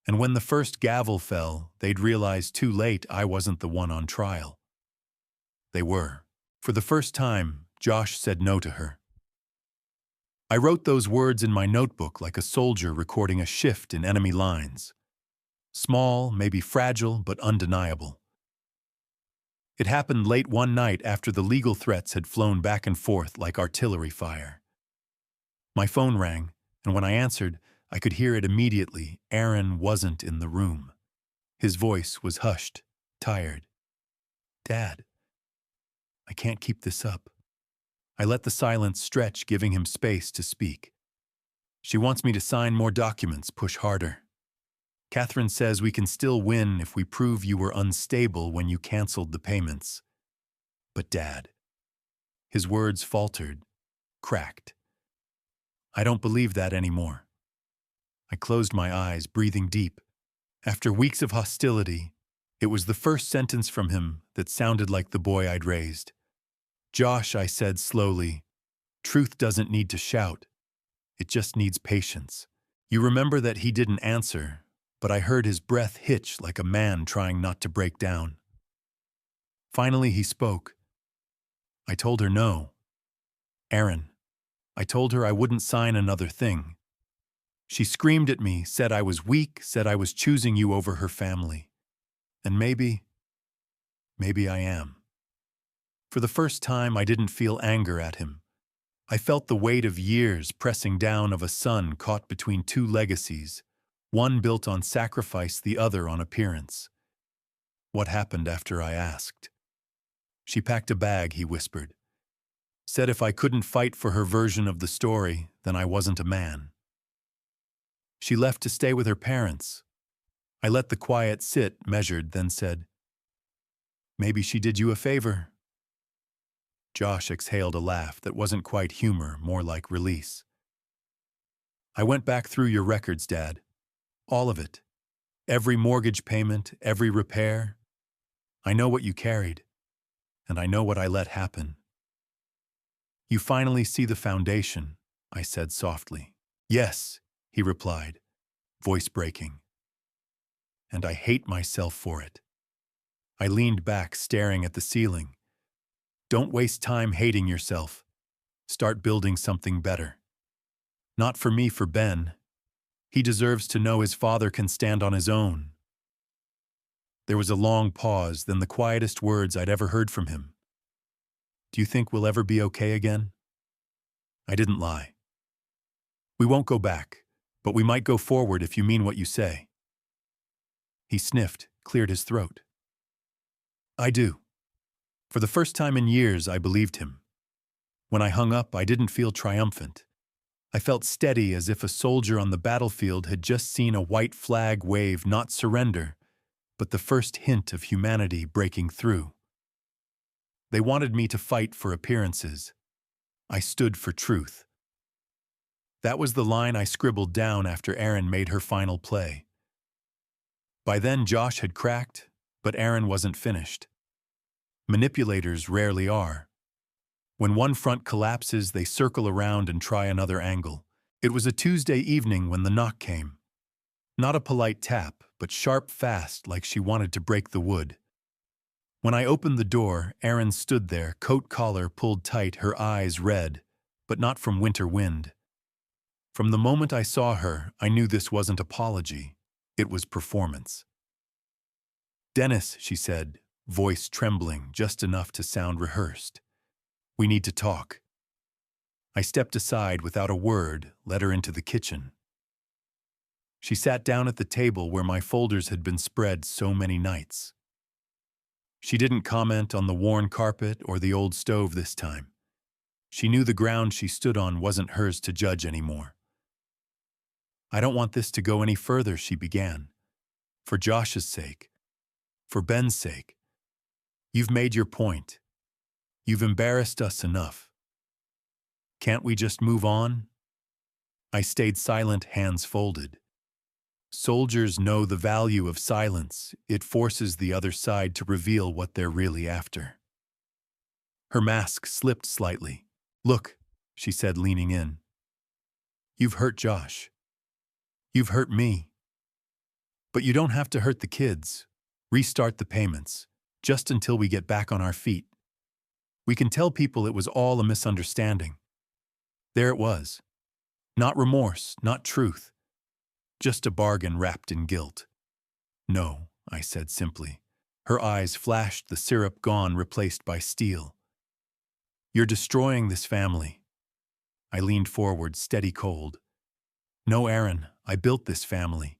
And when the first gavel fell, they'd realize too late I wasn't the one on trial. They were. For the first time, Josh said no to her. I wrote those words in my notebook like a soldier recording a shift in enemy lines. Small, maybe fragile, but undeniable. It happened late one night after the legal threats had flown back and forth like artillery fire. My phone rang, and when I answered, I could hear it immediately. Aaron wasn't in the room. His voice was hushed, tired. Dad, I can't keep this up. I let the silence stretch, giving him space to speak. She wants me to sign more documents, push harder. Catherine says we can still win if we prove you were unstable when you canceled the payments. But Dad, his words faltered, cracked. I don't believe that anymore. I closed my eyes, breathing deep. After weeks of hostility, it was the first sentence from him that sounded like the boy I'd raised. Josh, I said slowly, truth doesn't need to shout. It just needs patience. You remember that he didn't answer, but I heard his breath hitch like a man trying not to break down. Finally, he spoke. I told her no. Aaron, I told her I wouldn't sign another thing. She screamed at me, said I was weak, said I was choosing you over her family. And maybe I am. For the first time, I didn't feel anger at him. I felt the weight of years pressing down of a son caught between two legacies, one built on sacrifice, the other on appearance. What happened after I asked? She packed a bag, he whispered. Said if I couldn't fight for her version of the story, then I wasn't a man. She left to stay with her parents. I let the quiet sit, measured, then said, maybe she did you a favor. Josh exhaled a laugh that wasn't quite humor, more like release. I went back through your records, Dad. All of it. Every mortgage payment, every repair. I know what you carried, and I know what I let happen. You finally see the foundation, I said softly. Yes, he replied, voice breaking. And I hate myself for it. I leaned back, staring at the ceiling. Don't waste time hating yourself. Start building something better. Not for me, for Ben. He deserves to know his father can stand on his own. There was a long pause, then the quietest words I'd ever heard from him. Do you think we'll ever be okay again? I didn't lie. We won't go back, but we might go forward if you mean what you say. He sniffed, cleared his throat. I do. For the first time in years, I believed him. When I hung up, I didn't feel triumphant. I felt steady, as if a soldier on the battlefield had just seen a white flag wave, not surrender, but the first hint of humanity breaking through. They wanted me to fight for appearances. I stood for truth. That was the line I scribbled down after Erin made her final play. By then, Josh had cracked, but Erin wasn't finished. Manipulators rarely are. When one front collapses, they circle around and try another angle. It was a Tuesday evening when the knock came. Not a polite tap, but sharp, fast, like she wanted to break the wood. When I opened the door, Erin stood there, coat collar pulled tight, her eyes red, but not from winter wind. From the moment I saw her, I knew this wasn't apology. It was performance. "Dennis," she said, voice trembling just enough to sound rehearsed. "We need to talk." I stepped aside without a word, led her into the kitchen. She sat down at the table where my folders had been spread so many nights. She didn't comment on the worn carpet or the old stove this time. She knew the ground she stood on wasn't hers to judge anymore. "I don't want this to go any further," she began. "For Josh's sake. For Ben's sake. You've made your point. You've embarrassed us enough. Can't we just move on?" I stayed silent, hands folded. Soldiers know the value of silence. It forces the other side to reveal what they're really after. Her mask slipped slightly. "Look," she said, leaning in. "You've hurt Josh. You've hurt me. But you don't have to hurt the kids. Restart the payments, just until we get back on our feet. We can tell people it was all a misunderstanding. There it was. Not remorse, not truth. Just a bargain wrapped in guilt." "No," I said simply. Her eyes flashed, the syrup gone, replaced by steel. "You're destroying this family." I leaned forward, steady cold. "No, Erin, I built this family.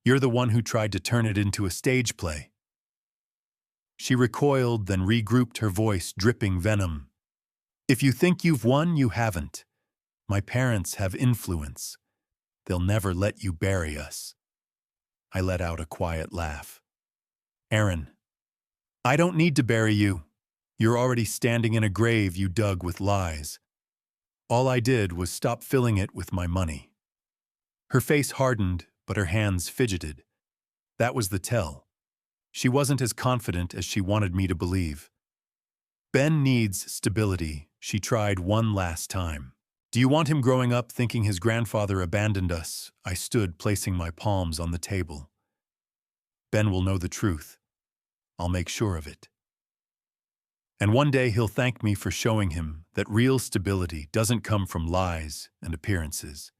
You're the one who tried to turn it into a stage play." She recoiled, then regrouped, her voice dripping venom. "If you think you've won, you haven't. My parents have influence. They'll never let you bury us." I let out a quiet laugh. "Erin, I don't need to bury you. You're already standing in a grave you dug with lies. All I did was stop filling it with my money." Her face hardened, but her hands fidgeted. That was the tell. She wasn't as confident as she wanted me to believe. "Ben needs stability," she tried one last time. "Do you want him growing up thinking his grandfather abandoned us?" I stood, placing my palms on the table. "Ben will know the truth. I'll make sure of it. And one day he'll thank me for showing him that real stability doesn't come from lies and appearances.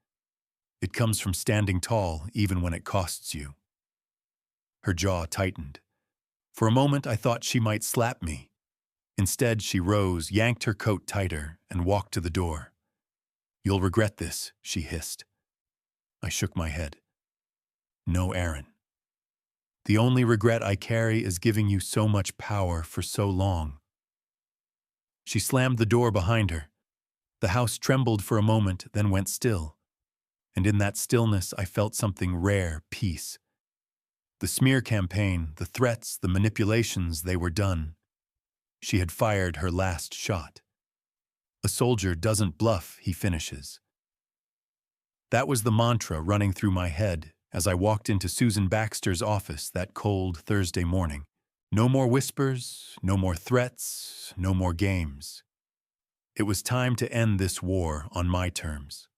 It comes from standing tall even when it costs you." Her jaw tightened. For a moment I thought she might slap me. Instead, she rose, yanked her coat tighter, and walked to the door. "You'll regret this," she hissed. I shook my head. "No, Erin. The only regret I carry is giving you so much power for so long." She slammed the door behind her. The house trembled for a moment, then went still. And in that stillness, I felt something rare, peace. The smear campaign, the threats, the manipulations, they were done. She had fired her last shot. A soldier doesn't bluff, he finishes. That was the mantra running through my head as I walked into Susan Baxter's office that cold Thursday morning. No more whispers, no more threats, no more games. It was time to end this war on my terms.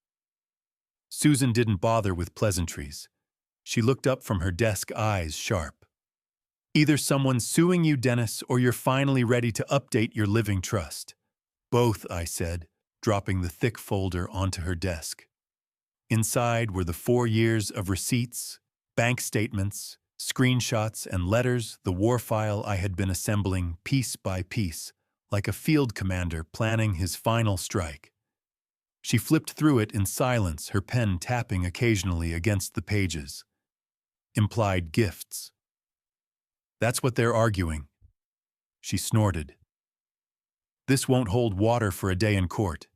Susan didn't bother with pleasantries. She looked up from her desk, eyes sharp. "Either someone's suing you, Dennis, or you're finally ready to update your living trust." "Both," I said, dropping the thick folder onto her desk. Inside were the 4 years of receipts, bank statements, screenshots, and letters, the war file I had been assembling piece by piece, like a field commander planning his final strike. She flipped through it in silence, her pen tapping occasionally against the pages. Implied gifts. "That's what they're arguing." She snorted. "This won't hold water for a day in court.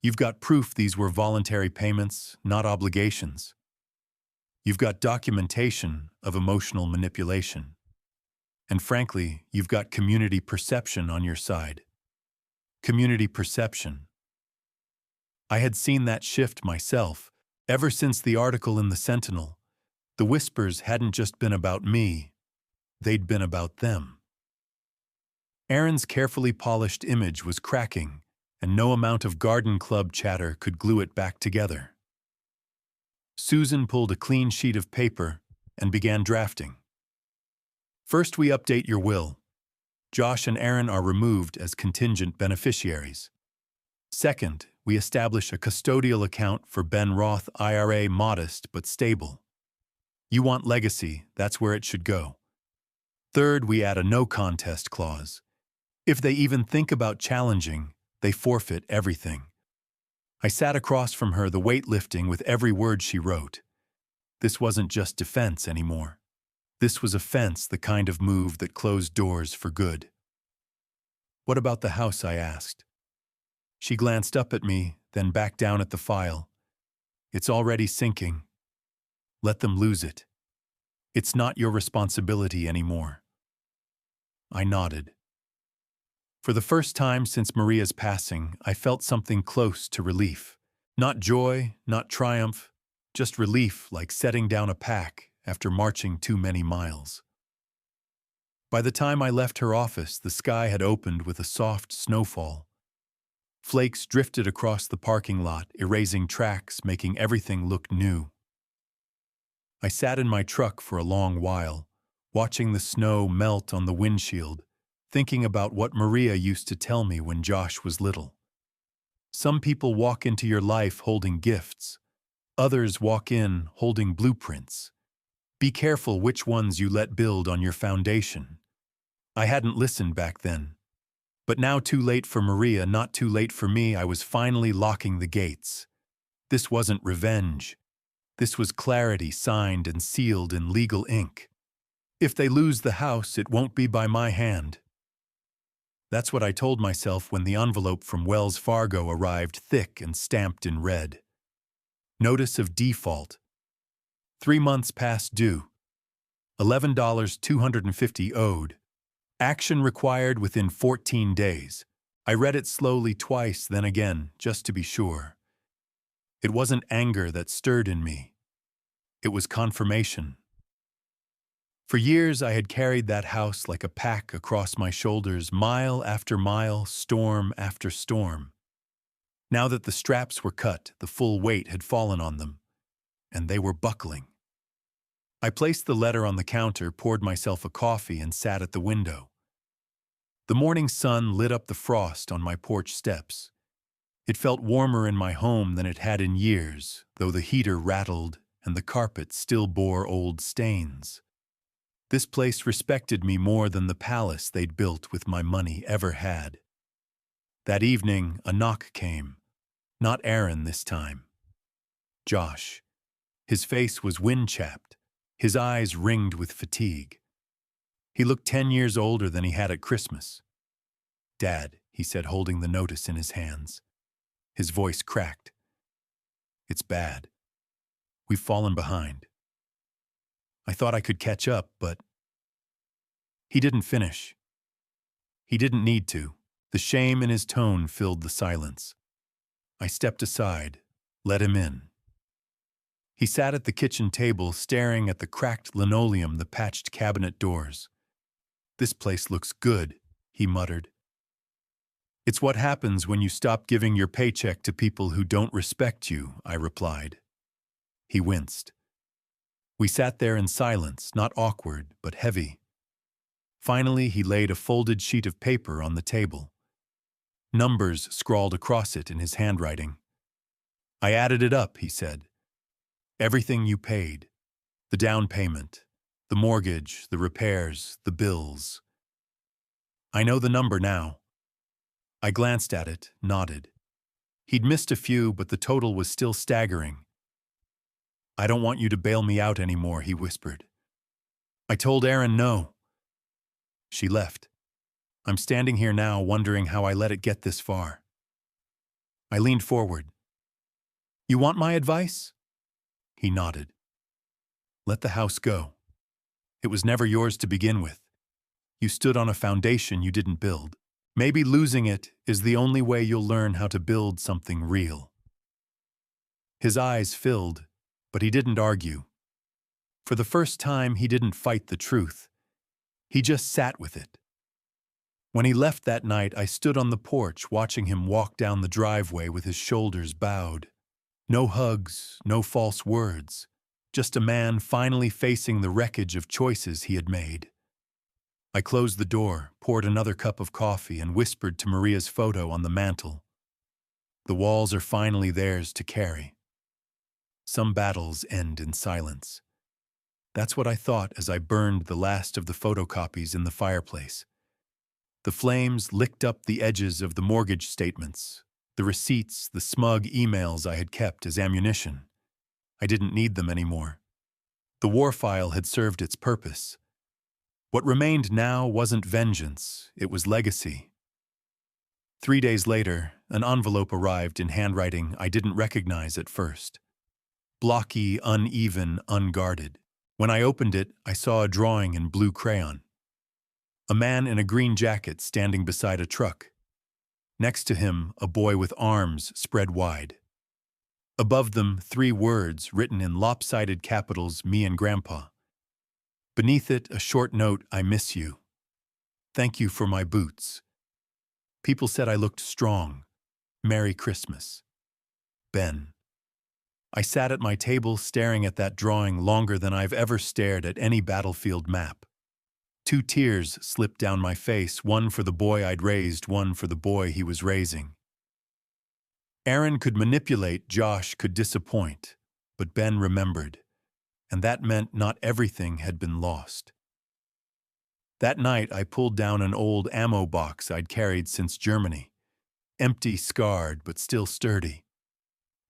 You've got proof these were voluntary payments, not obligations. You've got documentation of emotional manipulation. And frankly, you've got community perception on your side. Community perception. I had seen that shift myself. Ever since the article in the Sentinel, the whispers hadn't just been about me, they'd been about them. Aaron's carefully polished image was cracking, and no amount of garden club chatter could glue it back together. Susan pulled a clean sheet of paper and began drafting. First, we update your will. Josh and Aaron are removed as contingent beneficiaries. Second, we establish a custodial account for Ben Roth IRA, modest but stable. You want legacy, that's where it should go. Third, we add a no contest clause. If they even think about challenging, they forfeit everything. I sat across from her, the weight lifting with every word she wrote. This wasn't just defense anymore. This was offense, the kind of move that closed doors for good. What about the house? I asked. She glanced up at me, then back down at the file. It's already sinking. Let them lose it. It's not your responsibility anymore. I nodded. For the first time since Maria's passing, I felt something close to relief. Not joy, not triumph, just relief, like setting down a pack after marching too many miles. By the time I left her office, the sky had opened with a soft snowfall. Flakes drifted across the parking lot, erasing tracks, making everything look new. I sat in my truck for a long while, watching the snow melt on the windshield, thinking about what Maria used to tell me when Josh was little. Some people walk into your life holding gifts. Others walk in holding blueprints. Be careful which ones you let build on your foundation. I hadn't listened back then. But now, too late for Maria, not too late for me, I was finally locking the gates. This wasn't revenge. This was clarity, signed and sealed in legal ink. If they lose the house, it won't be by my hand. That's what I told myself when the envelope from Wells Fargo arrived, thick and stamped in red. Notice of default. 3 months past due. $11.250 owed. Action required within 14 days. I read it slowly twice, then again, just to be sure. It wasn't anger that stirred in me. It was confirmation. For years I had carried that house like a pack across my shoulders, mile after mile, storm after storm. Now that the straps were cut, the full weight had fallen on them, and they were buckling. I placed the letter on the counter, poured myself a coffee, and sat at the window. The morning sun lit up the frost on my porch steps. It felt warmer in my home than it had in years, though the heater rattled and the carpet still bore old stains. This place respected me more than the palace they'd built with my money ever had. That evening, a knock came. Not Aaron this time. Josh. His face was wind-chapped, his eyes ringed with fatigue. He looked 10 years older than he had at Christmas. "Dad," he said, holding the notice in his hands. His voice cracked. "It's bad. We've fallen behind. I thought I could catch up, but..." He didn't finish. He didn't need to. The shame in his tone filled the silence. I stepped aside, let him in. He sat at the kitchen table, staring at the cracked linoleum, the patched cabinet doors. "This place looks good," he muttered. "It's what happens when you stop giving your paycheck to people who don't respect you," I replied. He winced. We sat there in silence, not awkward, but heavy. Finally, he laid a folded sheet of paper on the table. Numbers scrawled across it in his handwriting. "I added it up," he said. "Everything you paid. The down payment, the mortgage, the repairs, the bills. I know the number now." I glanced at it, nodded. He'd missed a few, but the total was still staggering. "I don't want you to bail me out anymore," he whispered. "I told Aaron no." She left. I'm standing here now, wondering how I let it get this far. I leaned forward. "You want my advice?" He nodded. "Let the house go. It was never yours to begin with. You stood on a foundation you didn't build. Maybe losing it is the only way you'll learn how to build something real. His eyes filled, but he didn't argue. For the first time, he didn't fight the truth. He just sat with it. When he left that night, I stood on the porch watching him walk down the driveway with his shoulders bowed. No hugs, no false words. Just a man finally facing the wreckage of choices he had made. I closed the door, poured another cup of coffee, and whispered to Maria's photo on the mantel. The walls are finally theirs to carry. Some battles end in silence. That's what I thought as I burned the last of the photocopies in the fireplace. The flames licked up the edges of the mortgage statements, the receipts, the smug emails I had kept as ammunition. I didn't need them anymore. The war file had served its purpose. What remained now wasn't vengeance, it was legacy. 3 days later, an envelope arrived in handwriting I didn't recognize at first. Blocky, uneven, unguarded. When I opened it, I saw a drawing in blue crayon. A man in a green jacket standing beside a truck. Next to him, a boy with arms spread wide. Above them, 3 words written in lopsided capitals, me and Grandpa. Beneath it, a short note, I miss you. Thank you for my boots. People said I looked strong. Merry Christmas. Ben. I sat at my table staring at that drawing longer than I've ever stared at any battlefield map. 2 tears slipped down my face, one for the boy I'd raised, one for the boy he was raising. Aaron could manipulate, Josh could disappoint, but Ben remembered, and that meant not everything had been lost. That night I pulled down an old ammo box I'd carried since Germany, empty, scarred, but still sturdy.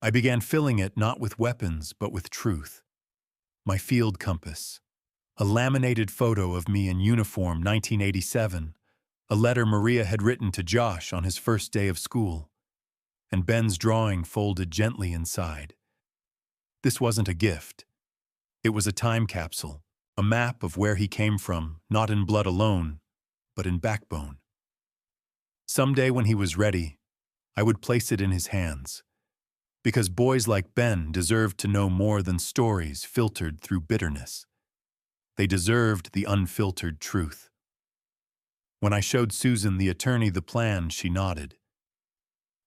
I began filling it not with weapons, but with truth. My field compass. A laminated photo of me in uniform, 1987. A letter Maria had written to Josh on his first day of school. And Ben's drawing folded gently inside. This wasn't a gift. It was a time capsule, a map of where he came from, not in blood alone, but in backbone. Someday when he was ready, I would place it in his hands. Because boys like Ben deserved to know more than stories filtered through bitterness. They deserved the unfiltered truth. When I showed Susan, the attorney, the plan, she nodded.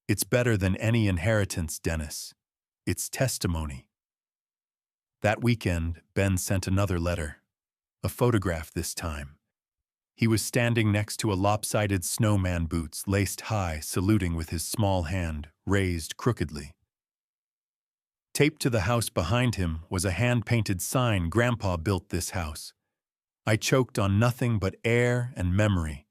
It's better than any inheritance, Dennis. It's testimony. That weekend, Ben sent another letter. A photograph this time. He was standing next to a lopsided snowman boots, laced high, saluting with his small hand, raised crookedly. Taped to the house behind him was a hand-painted sign, Grandpa built this house. I choked on nothing but air and memory.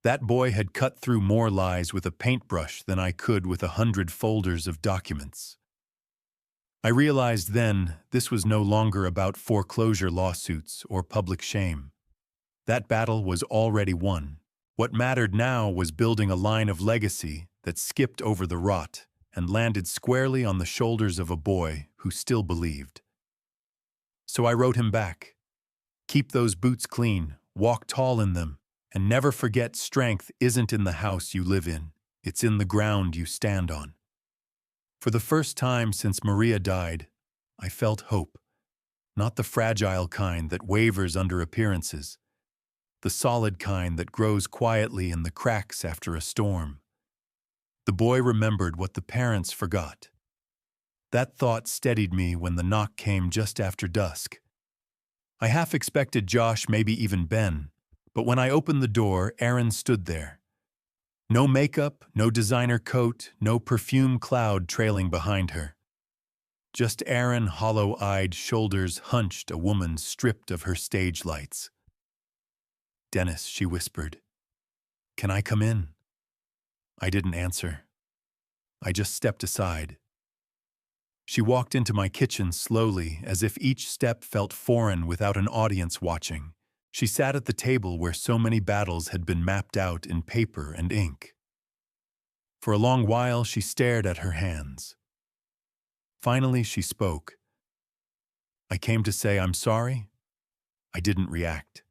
That boy had cut through more lies with a paintbrush than I could with 100 folders of documents. I realized then this was no longer about foreclosure lawsuits or public shame. That battle was already won. What mattered now was building a line of legacy that skipped over the rot and landed squarely on the shoulders of a boy who still believed. So I wrote him back. Keep those boots clean, walk tall in them, and never forget strength isn't in the house you live in, it's in the ground you stand on. For the first time since Maria died, I felt hope. Not the fragile kind that wavers under appearances, the solid kind that grows quietly in the cracks after a storm. The boy remembered what the parents forgot. That thought steadied me when the knock came just after dusk. I half expected Josh, maybe even Ben, but when I opened the door, Erin stood there. No makeup, no designer coat, no perfume cloud trailing behind her. Just Erin, hollow-eyed, shoulders hunched, a woman stripped of her stage lights. "Dennis," she whispered, "can I come in?" I didn't answer. I just stepped aside. She walked into my kitchen slowly, as if each step felt foreign without an audience watching. She sat at the table where so many battles had been mapped out in paper and ink. For a long while, she stared at her hands. Finally, she spoke. "I came to say I'm sorry." I didn't react.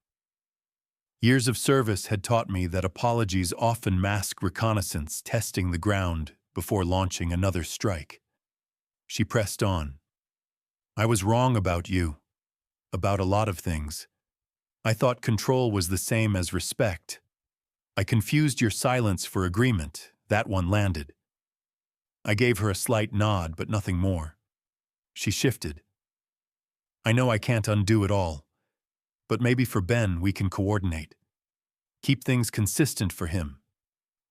Years of service had taught me that apologies often mask reconnaissance, testing the ground before launching another strike. She pressed on. I was wrong about you, about a lot of things. I thought control was the same as respect. I confused your silence for agreement. That one landed. I gave her a slight nod, but nothing more. She shifted. I know I can't undo it all, but maybe for Ben we can coordinate. Keep things consistent for him.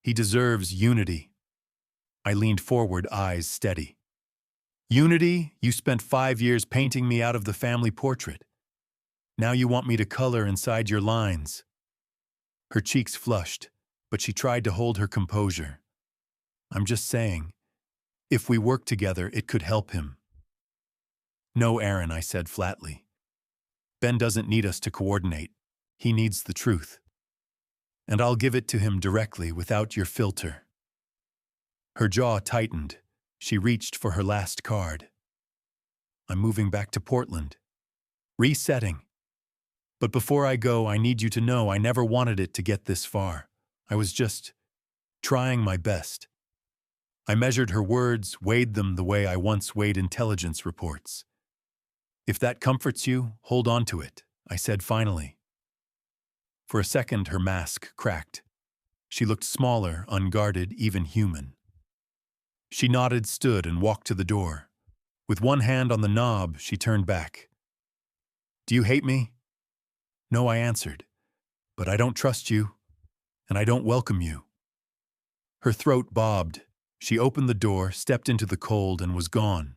He deserves unity. I leaned forward, eyes steady. Unity? You spent 5 years painting me out of the family portrait. Now you want me to color inside your lines. Her cheeks flushed, but she tried to hold her composure. I'm just saying, if we work together, it could help him. No, Aaron, I said flatly. Ben doesn't need us to coordinate. He needs the truth. And I'll give it to him directly without your filter. Her jaw tightened. She reached for her last card. I'm moving back to Portland. Resetting. But before I go, I need you to know I never wanted it to get this far. I was just trying my best. I measured her words, weighed them the way I once weighed intelligence reports. If that comforts you, hold on to it, I said finally. For a second, her mask cracked. She looked smaller, unguarded, even human. She nodded, stood, and walked to the door. With one hand on the knob, she turned back. Do you hate me? No, I answered. But I don't trust you, and I don't welcome you. Her throat bobbed. She opened the door, stepped into the cold, and was gone.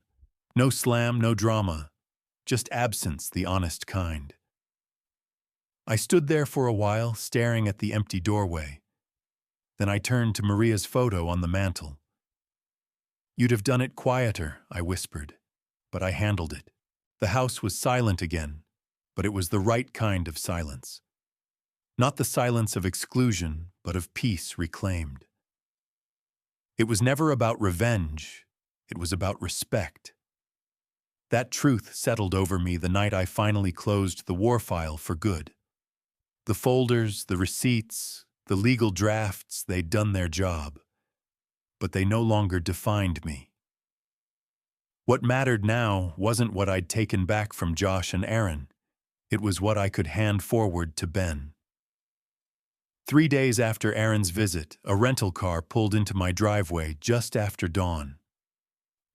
No slam, no drama. Just absence, the honest kind. I stood there for a while, staring at the empty doorway. Then I turned to Maria's photo on the mantel. You'd have done it quieter, I whispered, but I handled it. The house was silent again, but it was the right kind of silence. Not the silence of exclusion, but of peace reclaimed. It was never about revenge, it was about respect. That truth settled over me the night I finally closed the war file for good. The folders, the receipts, the legal drafts, they'd done their job. But they no longer defined me. What mattered now wasn't what I'd taken back from Josh and Aaron. It was what I could hand forward to Ben. 3 days after Aaron's visit, a rental car pulled into my driveway just after dawn.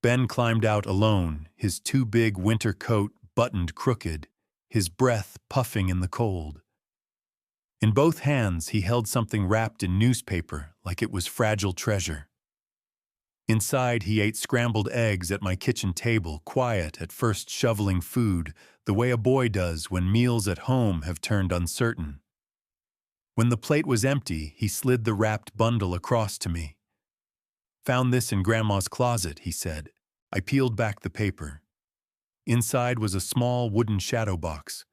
Ben climbed out alone, his too big winter coat buttoned crooked, his breath puffing in the cold. In both hands, he held something wrapped in newspaper like it was fragile treasure. Inside, he ate scrambled eggs at my kitchen table, quiet at first, shoveling food, the way a boy does when meals at home have turned uncertain. When the plate was empty, he slid the wrapped bundle across to me. Found this in Grandma's closet, he said. I peeled back the paper. Inside was a small wooden shadow box.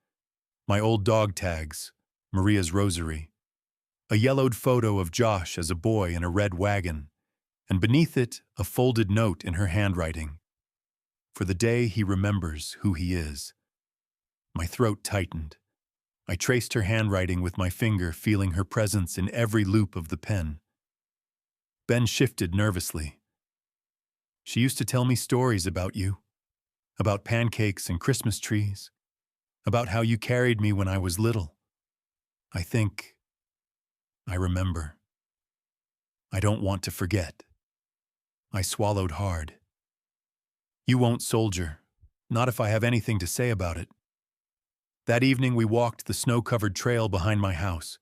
My old dog tags, Maria's rosary, a yellowed photo of Josh as a boy in a red wagon, and beneath it, a folded note in her handwriting. For the day he remembers who he is. My throat tightened. I traced her handwriting with my finger, feeling her presence in every loop of the pen. Ben shifted nervously. She used to tell me stories about you, about pancakes and Christmas trees, about how you carried me when I was little. I remember. I don't want to forget. I swallowed hard. You won't, soldier, not if I have anything to say about it. That evening we walked the snow-covered trail behind my house.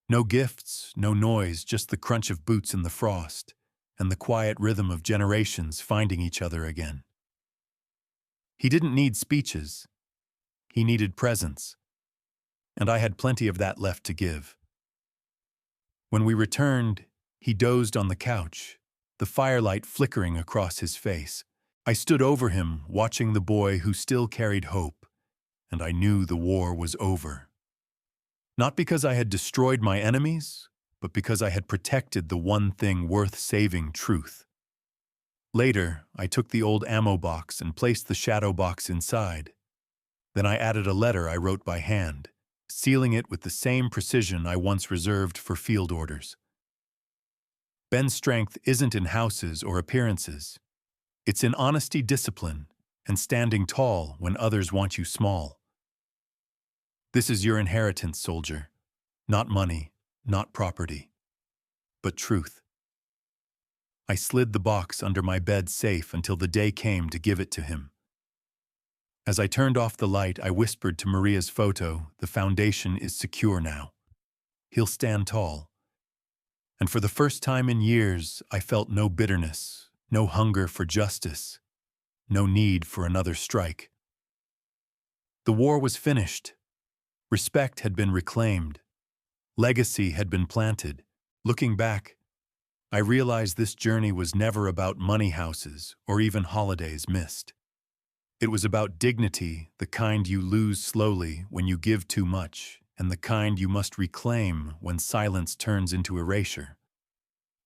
No gifts, no noise, just the crunch of boots in the frost, and the quiet rhythm of generations finding each other again. He didn't need speeches. He needed presence. And I had plenty of that left to give. When we returned, he dozed on the couch, the firelight flickering across his face. I stood over him, watching the boy who still carried hope, and I knew the war was over. Not because I had destroyed my enemies, but because I had protected the one thing worth saving: truth. Later, I took the old ammo box and placed the shadow box inside. Then I added a letter I wrote by hand, sealing it with the same precision I once reserved for field orders. Ben's strength isn't in houses or appearances. It's in honesty, discipline, and standing tall when others want you small. This is your inheritance, soldier. Not money, not property, but truth. I slid the box under my bed safe until the day came to give it to him. As I turned off the light, I whispered to Maria's photo, "The foundation is secure now. He'll stand tall." And for the first time in years, I felt no bitterness, no hunger for justice, no need for another strike. The war was finished. Respect had been reclaimed. Legacy had been planted. Looking back, I realized this journey was never about money houses or even holidays missed. It was about dignity, the kind you lose slowly when you give too much, and the kind you must reclaim when silence turns into erasure.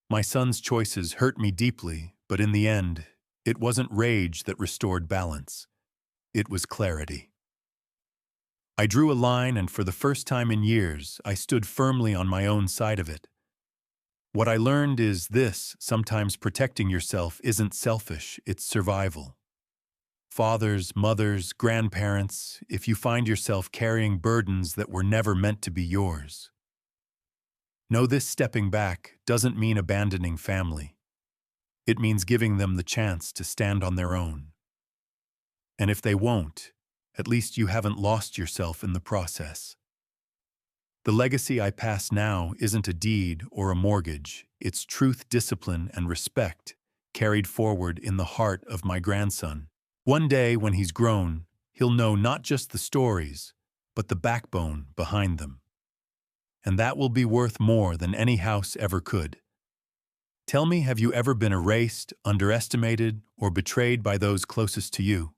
My son's choices hurt me deeply, but in the end, it wasn't rage that restored balance. It was clarity. I drew a line, and for the first time in years, I stood firmly on my own side of it. What I learned is this: sometimes protecting yourself isn't selfish, it's survival. Fathers, mothers, grandparents, if you find yourself carrying burdens that were never meant to be yours, know this: stepping back doesn't mean abandoning family. It means giving them the chance to stand on their own. And if they won't, at least you haven't lost yourself in the process. The legacy I pass now isn't a deed or a mortgage. It's truth, discipline, and respect carried forward in the heart of my grandson. One day, when he's grown, he'll know not just the stories, but the backbone behind them. And that will be worth more than any house ever could. Tell me, have you ever been erased, underestimated, or betrayed by those closest to you?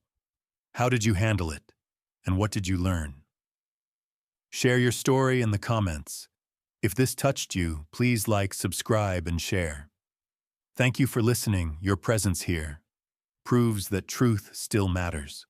How did you handle it? And what did you learn? Share your story in the comments. If this touched you, please like, subscribe, and share. Thank you for listening. Your presence here proves that truth still matters.